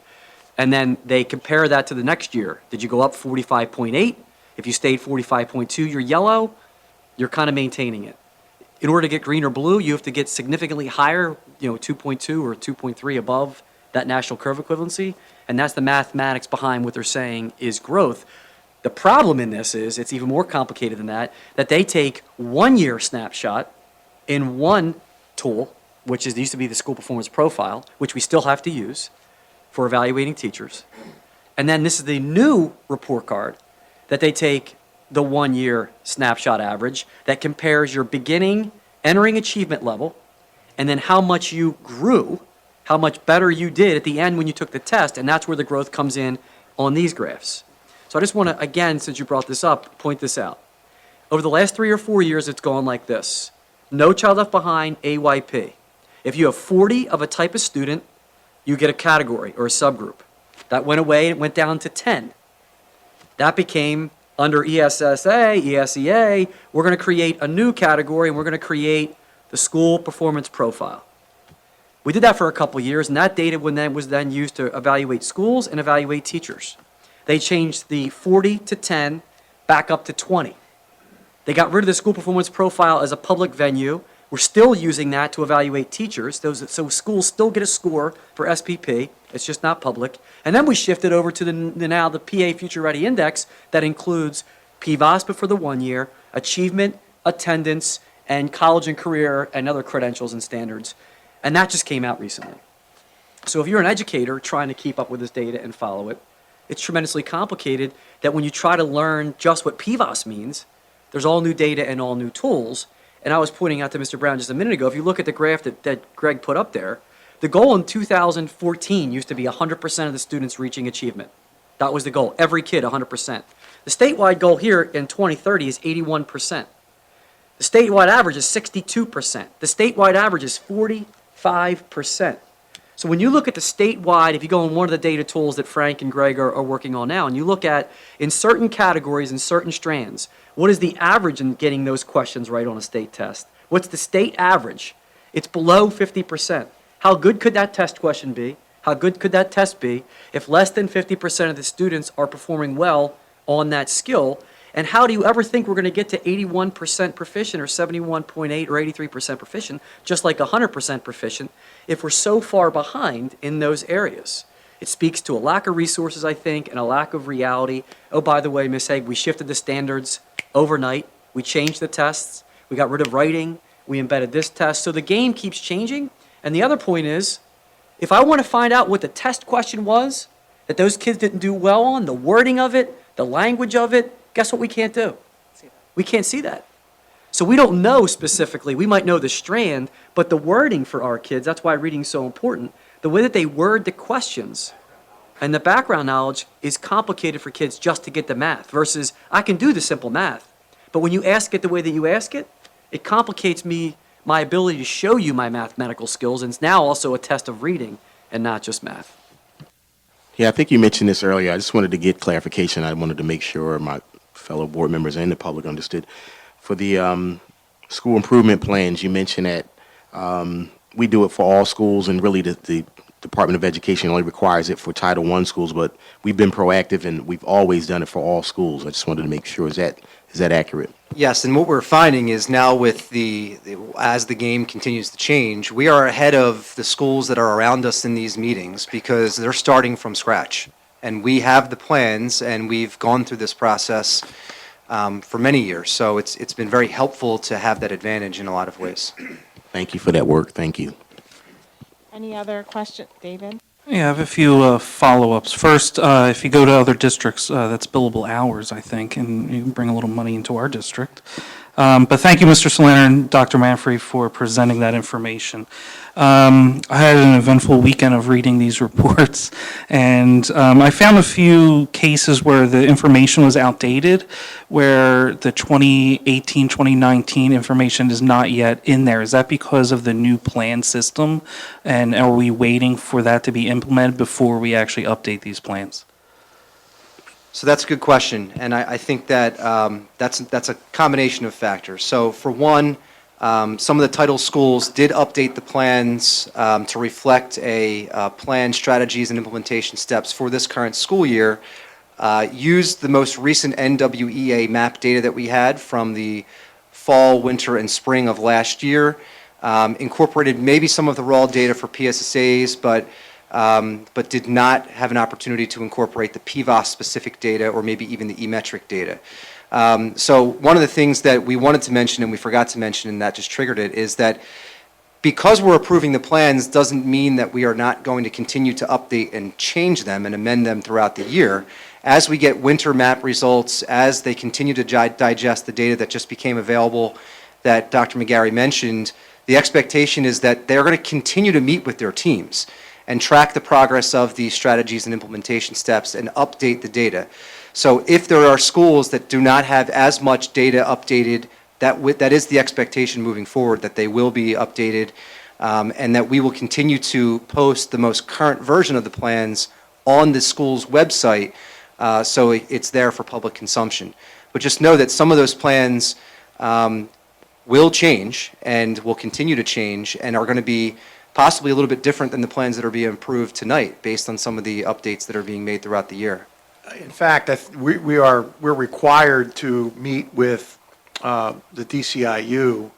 And then they compare that to the next year. Did you go up 45.8? If you stayed 45.2, you're yellow, you're kind of maintaining it. In order to get green or blue, you have to get significantly higher, 2.2 or 2.3 above that national curve equivalency. And that's the mathematics behind what they're saying is growth. The problem in this is, it's even more complicated than that they take 1 year snapshot in one tool, which used to be the school performance profile, which we still have to use for evaluating teachers. And then this is the new report card that they take the 1 year snapshot average that compares your beginning entering achievement level and then how much you grew, how much better you did at the end when you took the test, and that's where the growth comes in on these graphs. So I just want to, again, since you brought this up, point this out. Over the last 3 or 4 years, it's gone like this. No Child Left Behind, AYP. If you have 40 of a type of student, you get a category or a subgroup. That went away, it went down to 10. That became, under ESSA, ESEA, we're going to create a new category, and we're going to create the school performance profile. We did that for a couple of years, and that data was then used to evaluate schools and evaluate teachers. They changed the 40 to 10 back up to 20. They got rid of the school performance profile as a public venue. We're still using that to evaluate teachers. So schools still get a score for SPP. It's just not public. And then we shifted over to now the PA Future Ready Index that includes PVOSPA for the 1 year, achievement, attendance, and college and career and other credentials and standards. And that just came out recently. So if you're an educator trying to keep up with this data and follow it, it's tremendously complicated that when you try to learn just what PVOS means, there's all new data and all new tools. And I was pointing out to Mr. Brown just a minute ago, if you look at the graph that Greg put up there, the goal in 2014 used to be 100% of the students reaching achievement. That was the goal. Every kid, 100%. The statewide goal here in 2030 is 81%. The statewide average is 62%. The statewide average is 45%. So when you look at the statewide, if you go on one of the data tools that Frank and Greg are working on now, and you look at in certain categories and certain strands, what is the average in getting those questions right on a state test? What's the state average? It's below 50%. How good could that test question be? How good could that test be if less than 50% of the students are performing well on that skill? And how do you ever think we're going to get to 81% proficient or 71.8 or 83% proficient, just like 100% proficient, if we're so far behind in those areas? It speaks to a lack of resources, I think, and a lack of reality. Oh, by the way, Ms. Haig, we shifted the standards overnight. We changed the tests. We got rid of writing. We embedded this test. So the game keeps changing. And the other point is, if I want to find out what the test question was that those kids didn't do well on, the wording of it, the language of it, guess what we can't do? We can't see that. So we don't know specifically. We might know the strand, but the wording for our kids, that's why reading is so important. The way that they word the questions and the background knowledge is complicated for kids just to get the math versus I can do the simple math. But when you ask it the way that you ask it, it complicates my ability to show you my mathematical skills, and it's now also a test of reading and not just math. Yeah, I think you mentioned this earlier. I just wanted to get clarification. I wanted to make sure my fellow board members and the public understood. For the school improvement plans, you mentioned that we do it for all schools, and really the Department of Education only requires it for Title I schools, but we've been proactive and we've always done it for all schools. I just wanted to make sure, is that accurate? Yes, and what we're finding is now with as the game continues to change, we are ahead of the schools that are around us in these meetings because they're starting from scratch. And we have the plans, and we've gone through this process for many years. So it's been very helpful to have that advantage in a lot of ways. Thank you for that work. Thank you. Any other question, David? Yeah, I have a few follow-ups. First, if you go to other districts, that's billable hours, I think, and you can bring a little money into our district. But thank you, Mr. Solana and Dr. Manfrey, for presenting that information. I had an eventful weekend of reading these reports, and I found a few cases where the information was outdated, where the 2018-2019 information is not yet in there. Is that because of the new plan system, and are we waiting for that to be implemented before we actually update these plans? So that's a good question, and I think that that's a combination of factors. So for one, some of the title schools did update the plans to reflect a plan, strategies, and implementation steps for this current school year, used the most recent NWEA map data that we had from the fall, winter, and spring of last year, incorporated maybe some of the raw data for PSSAs, but did not have an opportunity to incorporate the PVOS-specific data or maybe even the E-metric data. So one of the things that we wanted to mention and we forgot to mention, and that just triggered it, is that because we're approving the plans doesn't mean that we are not going to continue to update and change them and amend them throughout the year. As we get winter map results, as they continue to digest the data that just became available that Dr. McGarry mentioned, the expectation is that they're going to continue to meet with their teams and track the progress of these strategies and implementation steps and update the data. So if there are schools that do not have as much data updated, that is the expectation moving forward, that they will be updated, and that we will continue to post the most current version of the plans on the school's website, so it's there for public consumption. But just know that some of those plans will change and will continue to change and are going to be possibly a little bit different than the plans that are being approved tonight based on some of the updates that are being made throughout the year. In fact, we're required to meet with the DCIU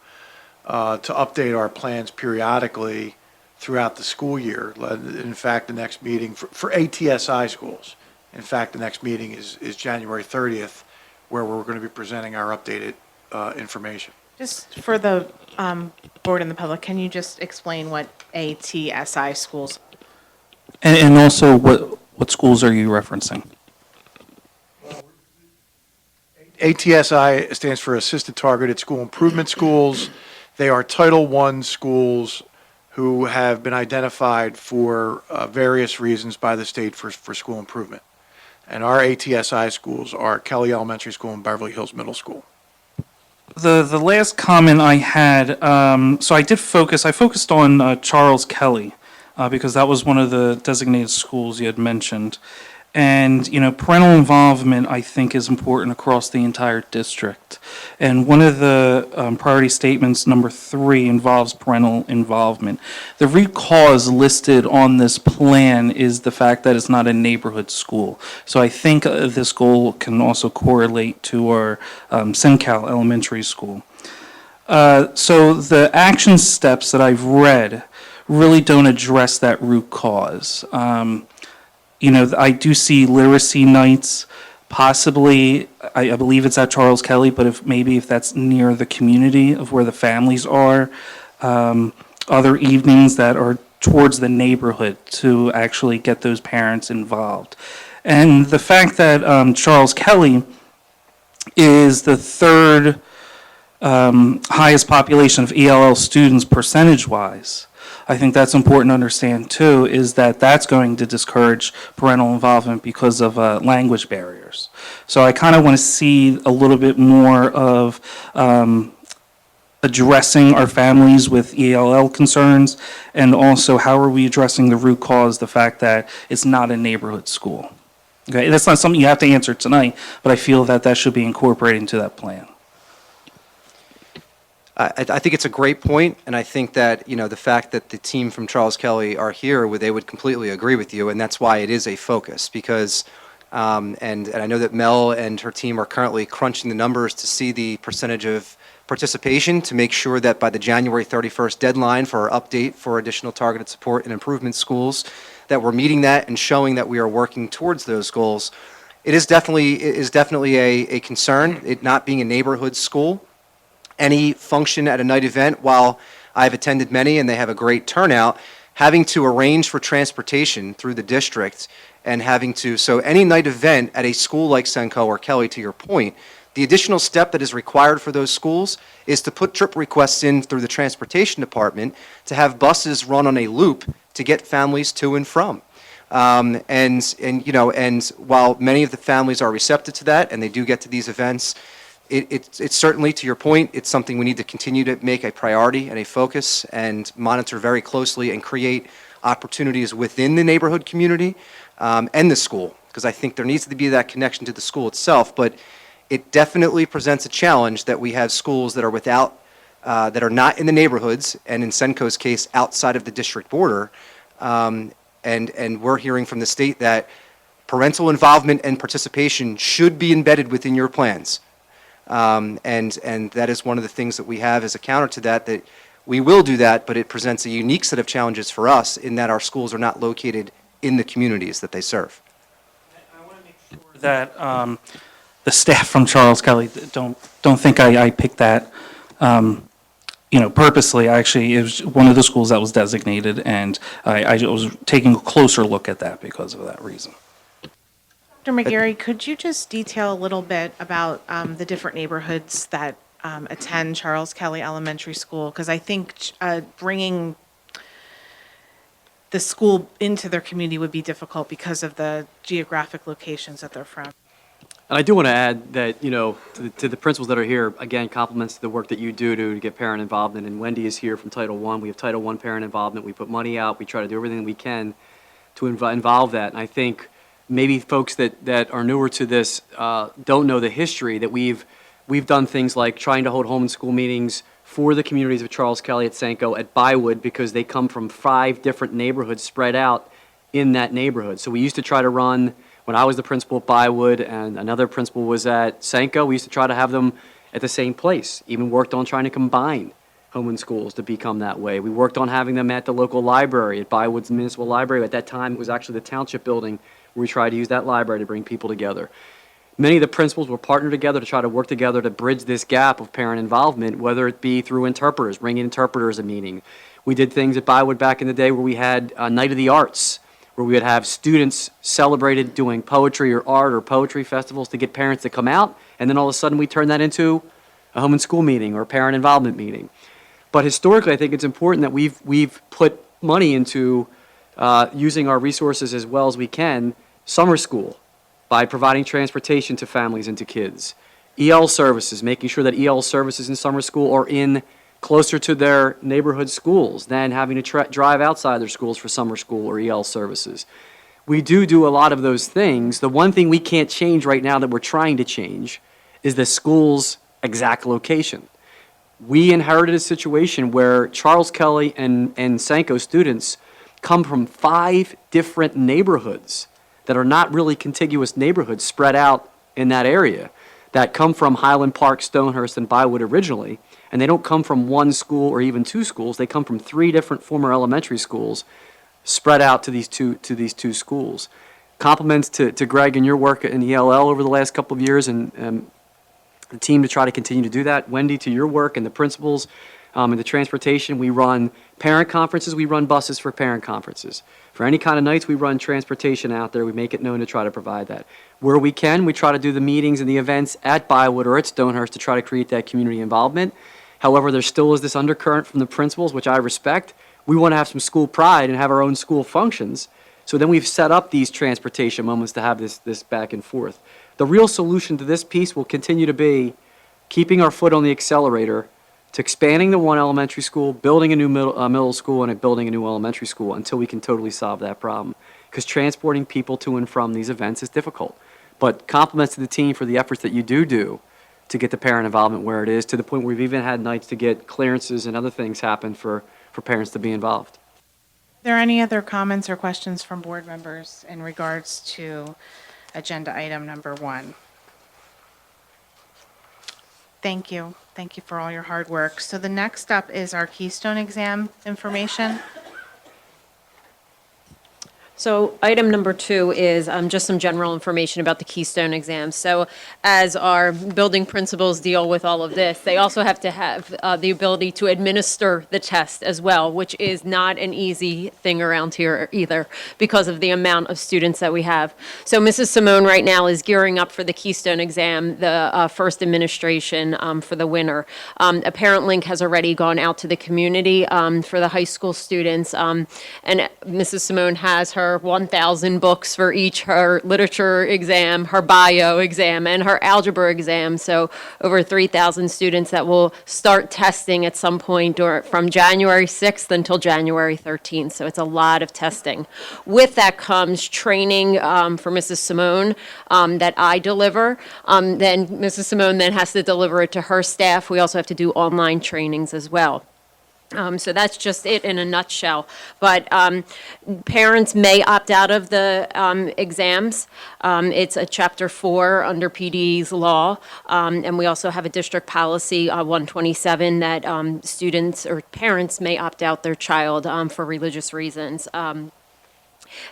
to update our plans periodically throughout the school year. In fact, the next meeting for ATSI schools, in fact, the next meeting is January 30th, where we're going to be presenting our updated information. Just for the board and the public, can you just explain what ATSI schools? And also, what schools are you referencing? ATSI stands for Assisted Targeted School Improvement Schools. They are Title I schools who have been identified for various reasons by the state for school improvement. And our ATSI schools are Kelly Elementary School and Beverly Hills Middle School. The last comment I had, so I focused on Charles Kelly, because that was one of the designated schools you had mentioned. And, parental involvement, I think, is important across the entire district. And one of the priority statements, number 3, involves parental involvement. The root cause listed on this plan is the fact that it's not a neighborhood school. So I think this goal can also correlate to our Sencal Elementary School. So the action steps that I've read really don't address that root cause. I do see literacy nights, possibly, I believe it's at Charles Kelly, but if that's near the community of where the families are, other evenings that are towards the neighborhood to actually get those parents involved. And the fact that Charles Kelly is the third highest population of ELL students percentage-wise, I think that's important to understand too, is that that's going to discourage parental involvement because of language barriers. So I kind of want to see a little bit more of addressing our families with ELL concerns, and also how are we addressing the root cause, the fact that it's not a neighborhood school. Okay, that's not something you have to answer tonight, but I feel that that should be incorporated into that plan. I think it's a great point, and I think that, the fact that the team from Charles Kelly are here, they would completely agree with you, and that's why it is a focus, because, and I know that Mel and her team are currently crunching the numbers to see the percentage of participation to make sure that by the January 31st deadline for our update for additional targeted support and improvement schools, that we're meeting that and showing that we are working towards those goals. It is definitely a concern, it not being a neighborhood school. Any function at a night event, while I've attended many and they have a great turnout, having to arrange for transportation through the district and so any night event at a school like Senco or Kelly, to your point, the additional step that is required for those schools is to put trip requests in through the transportation department to have buses run on a loop to get families to and from. And while many of the families are receptive to that and they do get to these events, it's certainly, to your point, it's something we need to continue to make a priority and a focus and monitor very closely and create opportunities within the neighborhood community and the school, because I think there needs to be that connection to the school itself, but it definitely presents a challenge that we have schools that are that are not in the neighborhoods, and in Senco's case, outside of the district border, and we're hearing from the state that parental involvement and participation should be embedded within your plans. And that is one of the things that we have as a counter to that we will do that, but it presents a unique set of challenges for us in that our schools are not located in the communities that they serve. I want to make sure that the staff from Charles Kelly don't think I picked that purposely. Actually, it was one of the schools that was designated, and I was taking a closer look at that because of that reason. Dr. McGarry, could you just detail a little bit about the different neighborhoods that attend Charles Kelly Elementary School? Because I think bringing the school into their community would be difficult because of the geographic locations that they're from. And I do want to add that, to the principals that are here, again, compliments to the work that you do to get parent involvement. And Wendy is here from Title I. We have Title I parent involvement. We put money out. We try to do everything we can to involve that. And I think maybe folks that are newer to this don't know the history, that we've done things like trying to hold home and school meetings for the communities of Charles Kelly at Senco at Bywood, because they come from 5 different neighborhoods spread out in that neighborhood. So we used to try to run, when I was the principal at Bywood and another principal was at Senco, we used to try to have them at the same place. Even worked on trying to combine home and schools to become that way. We worked on having them at the local library, at Bywood's Municipal Library. At that time, it was actually the township building, where we tried to use that library to bring people together. Many of the principals will partner together to try to work together to bridge this gap of parent involvement, whether it be through interpreters, bringing interpreters a meeting. We did things at Bywood back in the day where we had a Night of the Arts, where we would have students celebrated doing poetry or art or poetry festivals to get parents to come out, and then all of a sudden we turn that into a home and school meeting or a parent involvement meeting. But historically, I think it's important that we've put money into using our resources as well as we can. Summer school by providing transportation to families and to kids. EL services, making sure that EL services in summer school are in closer to their neighborhood schools than having to drive outside their schools for summer school or EL services. We do a lot of those things. The one thing we can't change right now that we're trying to change is the school's exact location. We inherited a situation where Charles Kelly and Sanko students come from 5 different neighborhoods that are not really contiguous neighborhoods spread out in that area, that come from Highland Park, Stonehurst, and Bywood originally, and they don't come from one school or even 2 schools. They come from 3 different former elementary schools spread out to these two schools. Compliments to Greg and your work in ELL over the last couple of years, and the team to try to continue to do that. Wendy, to your work and the principals and the transportation. We run parent conferences. We run buses for parent conferences. For any kind of nights, we run transportation out there. We make it known to try to provide that. Where we can, we try to do the meetings and the events at Bywood or at Stonehurst to try to create that community involvement. However, there still is this undercurrent from the principals, which I respect. We want to have some school pride and have our own school functions. So then we've set up these transportation moments to have this back and forth. The real solution to this piece will continue to be keeping our foot on the accelerator to expanding the one elementary school, building a new middle school, and building a new elementary school until we can totally solve that problem. Because transporting people to and from these events is difficult. But compliments to the team for the efforts that you do to get the parent involvement where it is, to the point where we've even had nights to get clearances and other things happen for parents to be involved. Are there any other comments or questions from board members in regards to agenda item number 1? Thank you. Thank you for all your hard work. So the next up is our Keystone exam information. So item number 2 is just some general information about the Keystone exam. So as our building principals deal with all of this, they also have to have the ability to administer the test as well, which is not an easy thing around here either because of the amount of students that we have. So Mrs. Simone right now is gearing up for the Keystone exam, the first administration for the winter. A parent link has already gone out to the community for the high school students, and Mrs. Simone has her 1,000 books for each, her literature exam, her bio exam, and her algebra exam. So over 3,000 students that will start testing at some point from January 6th until January 13th. So it's a lot of testing. With that comes training for Mrs. Simone that I deliver. Then Mrs. Simone then has to deliver it to her staff. We also have to do online trainings as well. So that's just it in a nutshell. But parents may opt out of the exams. It's a Chapter 4 under PD's law. And we also have a district policy 127 that students or parents may opt out their child for religious reasons.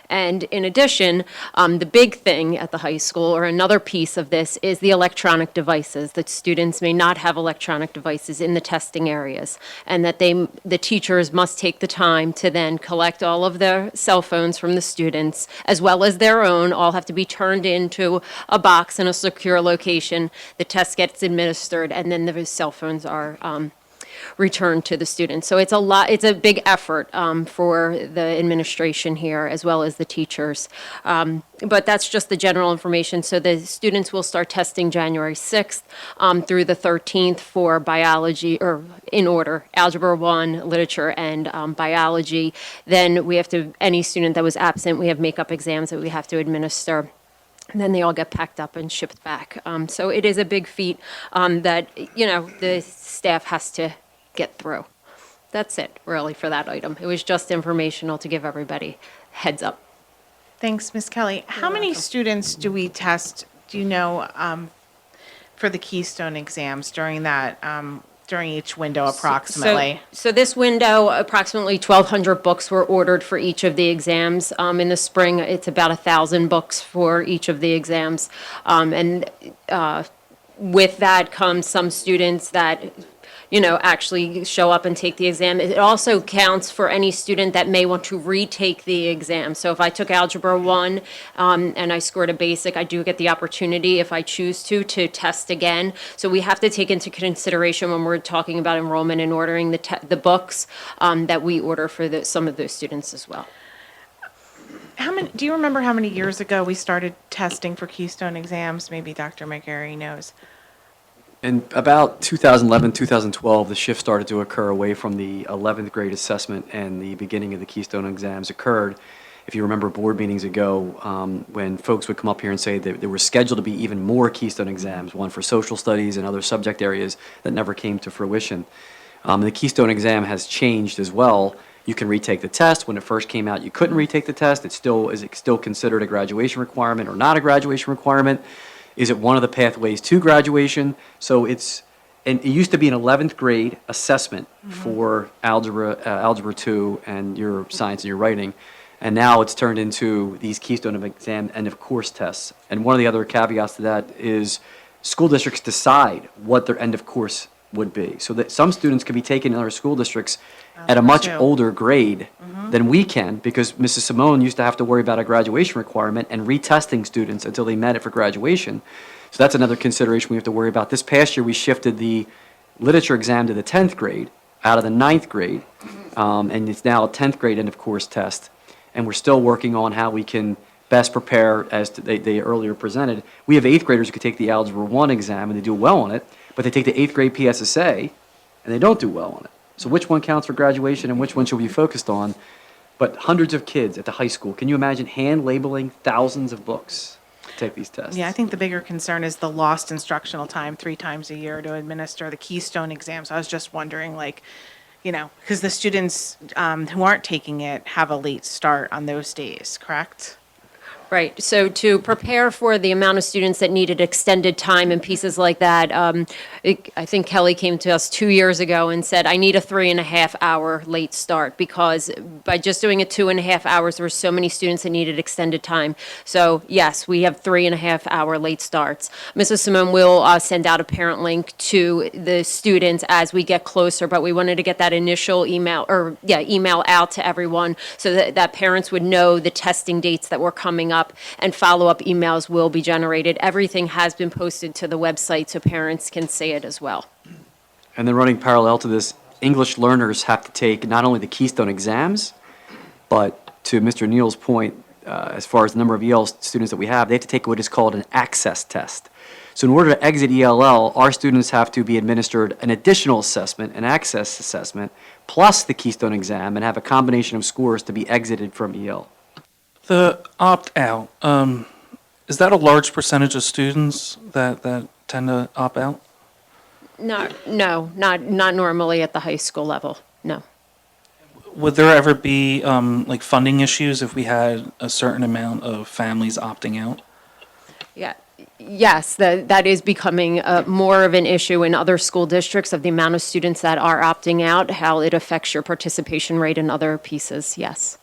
And in addition, the big thing at the high school, or another piece of this, is the electronic devices, that students may not have electronic devices in the testing areas, and that the teachers must take the time to then collect all of their cell phones from the students, as well as their own, all have to be turned into a box in a secure location. The test gets administered, and then the cell phones are returned to the students. So it's a big effort for the administration here as well as the teachers. But that's just the general information. So the students will start testing January 6th through the 13th for biology, or in order, Algebra 1, literature, and biology. Then we have to, any student that was absent, we have makeup exams that we have to administer. And then they all get packed up and shipped back. So it is a big feat that, the staff has to get through. That's it, really, for that item. It was just informational to give everybody heads up. Thanks, Ms. Kelly. How many students do we test, do you know, for the Keystone exams during that, during each window approximately? So this window, approximately 1,200 books were ordered for each of the exams. In the spring, it's about 1,000 books for each of the exams. And with that comes some students that actually show up and take the exam. It also counts for any student that may want to retake the exam. So if I took Algebra 1 and I scored a basic, I do get the opportunity, if I choose to test again. So we have to take into consideration when we're talking about enrollment and ordering the books that we order for some of those students as well. How do you remember how many years ago we started testing for Keystone exams? Maybe Dr. McGarry knows. In about 2011, 2012, the shift started to occur away from the 11th grade assessment, and the beginning of the Keystone exams occurred. If you remember board meetings ago, when folks would come up here and say that there were scheduled to be even more Keystone exams, one for social studies and other subject areas that never came to fruition. The Keystone exam has changed as well. You can retake the test. When it first came out, you couldn't retake the test. Is it still considered a graduation requirement or not a graduation requirement? Is it one of the pathways to graduation? So and it used to be an 11th grade assessment for algebra 2 and your science and your writing. And now it's turned into these Keystone exam end of course tests. And one of the other caveats to that is school districts decide what their end of course would be. So that some students can be taken in other school districts at a much too. older grade than we can, because Mrs. Simone used to have to worry about a graduation requirement and retesting students until they met it for graduation. So that's another consideration we have to worry about. This past year, we shifted the literature exam to the 10th grade out of the 9th grade, and it's now a 10th grade end of course test. And we're still working on how we can best prepare, as they earlier presented. We have 8th graders who could take the Algebra 1 exam and they do well on it, but they take the 8th grade PSSA and they don't do well on it. So which one counts for graduation and which one should we be focused on? But hundreds of kids at the high school, can you imagine hand labeling thousands of books to take these tests? Yeah, I think the bigger concern is the lost instructional time 3 times a year to administer the Keystone exams. I was just wondering, because the students who aren't taking it have a late start on those days, correct? Right, so to prepare for the amount of students that needed extended time and pieces like that, I think Kelly came to us 2 years ago and said, I need a 3.5-hour late start, because by just doing it 2.5 hours, there were so many students that needed extended time. So yes, we have 3.5-hour late starts. Mrs. Simone will send out a parent link to the students as we get closer, but we wanted to get that initial email out to everyone so that parents would know the testing dates that were coming up, and follow-up emails will be generated. Everything has been posted to the website so parents can see it as well. And then running parallel to this, English learners have to take not only the Keystone exams, but to Mr. Neal's point, as far as the number of EL students that we have, they have to take what is called an access test. So in order to exit ELL, our students have to be administered an additional assessment, an access assessment, plus the Keystone exam, and have a combination of scores to be exited from EL. The opt-out, is that a large percentage of students that tend to opt out? No, not normally at the high school level, no. Would there ever be like funding issues if we had a certain amount of families opting out? Yeah, yes, that is becoming more of an issue in other school districts, of the amount of students that are opting out, how it affects your participation rate in other pieces, yes.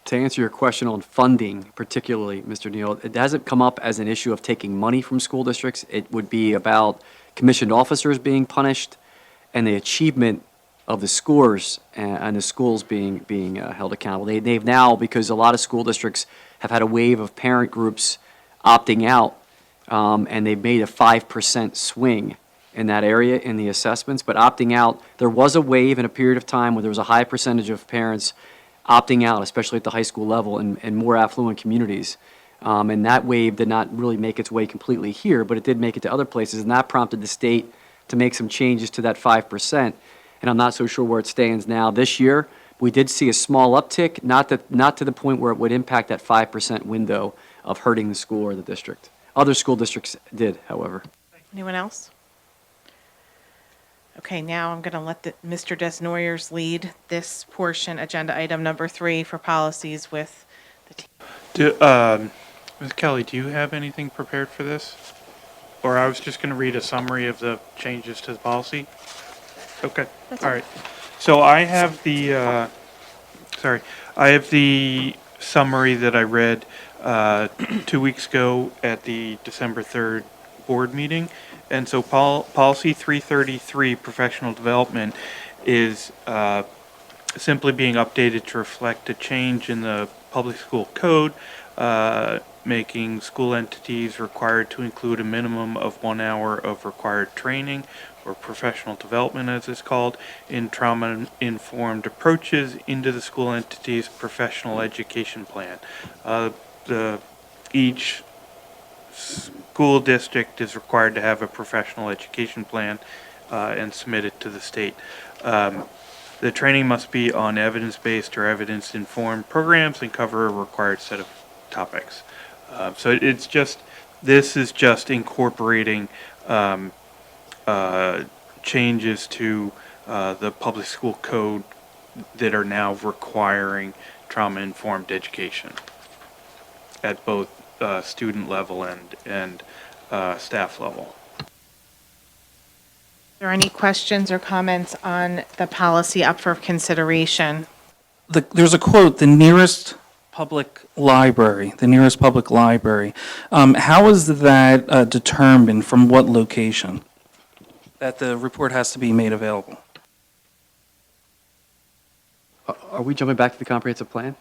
To answer your question on funding, particularly, Mr. Neal, it hasn't come up as an issue of taking money from school districts. It would be about commissioned officers being punished and the achievement of the scores and the schools being held accountable. They've now, because a lot of school districts have had a wave of parent groups opting out, and they've made a 5% swing in that area in the assessments. But opting out, there was a wave in a period of time where there was a high percentage of parents opting out, especially at the high school level in more affluent communities. And that wave did not really make its way completely here, but it did make it to other places, and that prompted the state to make some changes to that 5%. And I'm not so sure where it stands now. This year, we did see a small uptick, not to the point where it would impact that 5% window of hurting the school or the district. Other school districts did, however. Anyone else? Okay, now I'm going to let Mr. Desnoyers lead this portion, agenda item number 3 for policies with the team. Ms. Kelly, do you have anything prepared for this? Or I was just going to read a summary of the changes to the policy? Okay, all right. So I have the, summary that I read 2 weeks ago at the December 3rd board meeting. And so policy 333, professional development, is simply being updated to reflect a change in the public school code, making school entities required to include a minimum of 1 hour of required training or professional development as it's called, in trauma-informed approaches into the school entity's professional education plan. Each school district is required to have a professional education plan and submit it to the state. The training must be on evidence-based or evidence-informed programs and cover a required set of topics. So this is just incorporating changes to the public school code that are now requiring trauma-informed education at both student level and staff level. Are there any questions or comments on the policy up for consideration? There's a quote, the nearest public library, the nearest public library. How is that determined, from what location? That the report has to be made available? Are we jumping back to the comprehensive plan?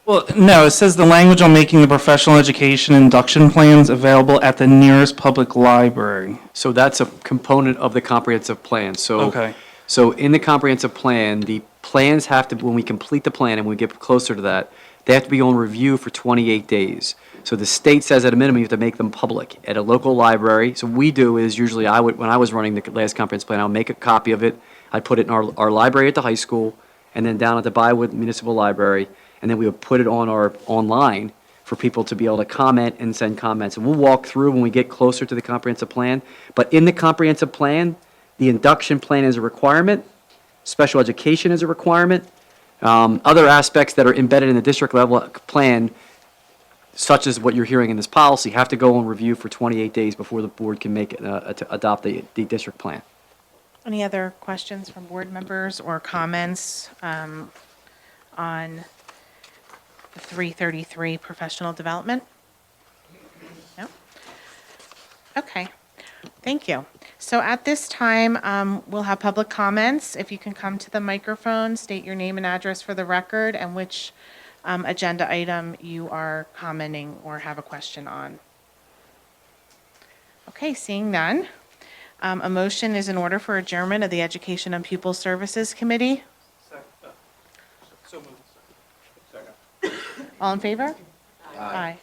Well, no, it says the language on making the professional education induction plans available at the nearest public library. So that's a component of the comprehensive plan. So, Okay. so in the comprehensive plan, the plans have to, when we complete the plan and we get closer to that, they have to be on review for 28 days. So the state says at a minimum, you have to make them public at a local library. So what we do is usually when I was running the last comprehensive plan, I would make a copy of it. I'd put it in our library at the high school and then down at the Byward Municipal Library. And then we would put it on online for people to be able to comment and send comments. And we'll walk through when we get closer to the comprehensive plan. But in the comprehensive plan, the induction plan is a requirement, special education is a requirement. Other aspects that are embedded in the district level plan, such as what you're hearing in this policy, have to go on review for 28 days before the board can adopt the district plan. Any other questions from board members or comments on the 333 professional development? No? Okay, thank you. So at this time, we'll have public comments. If you can come to the microphone, state your name and address for the record, and which agenda item you are commenting or have a question on. Okay, seeing none. A motion is in order for adjournment of the Education and Pupil Services Committee. All in favor? Aye.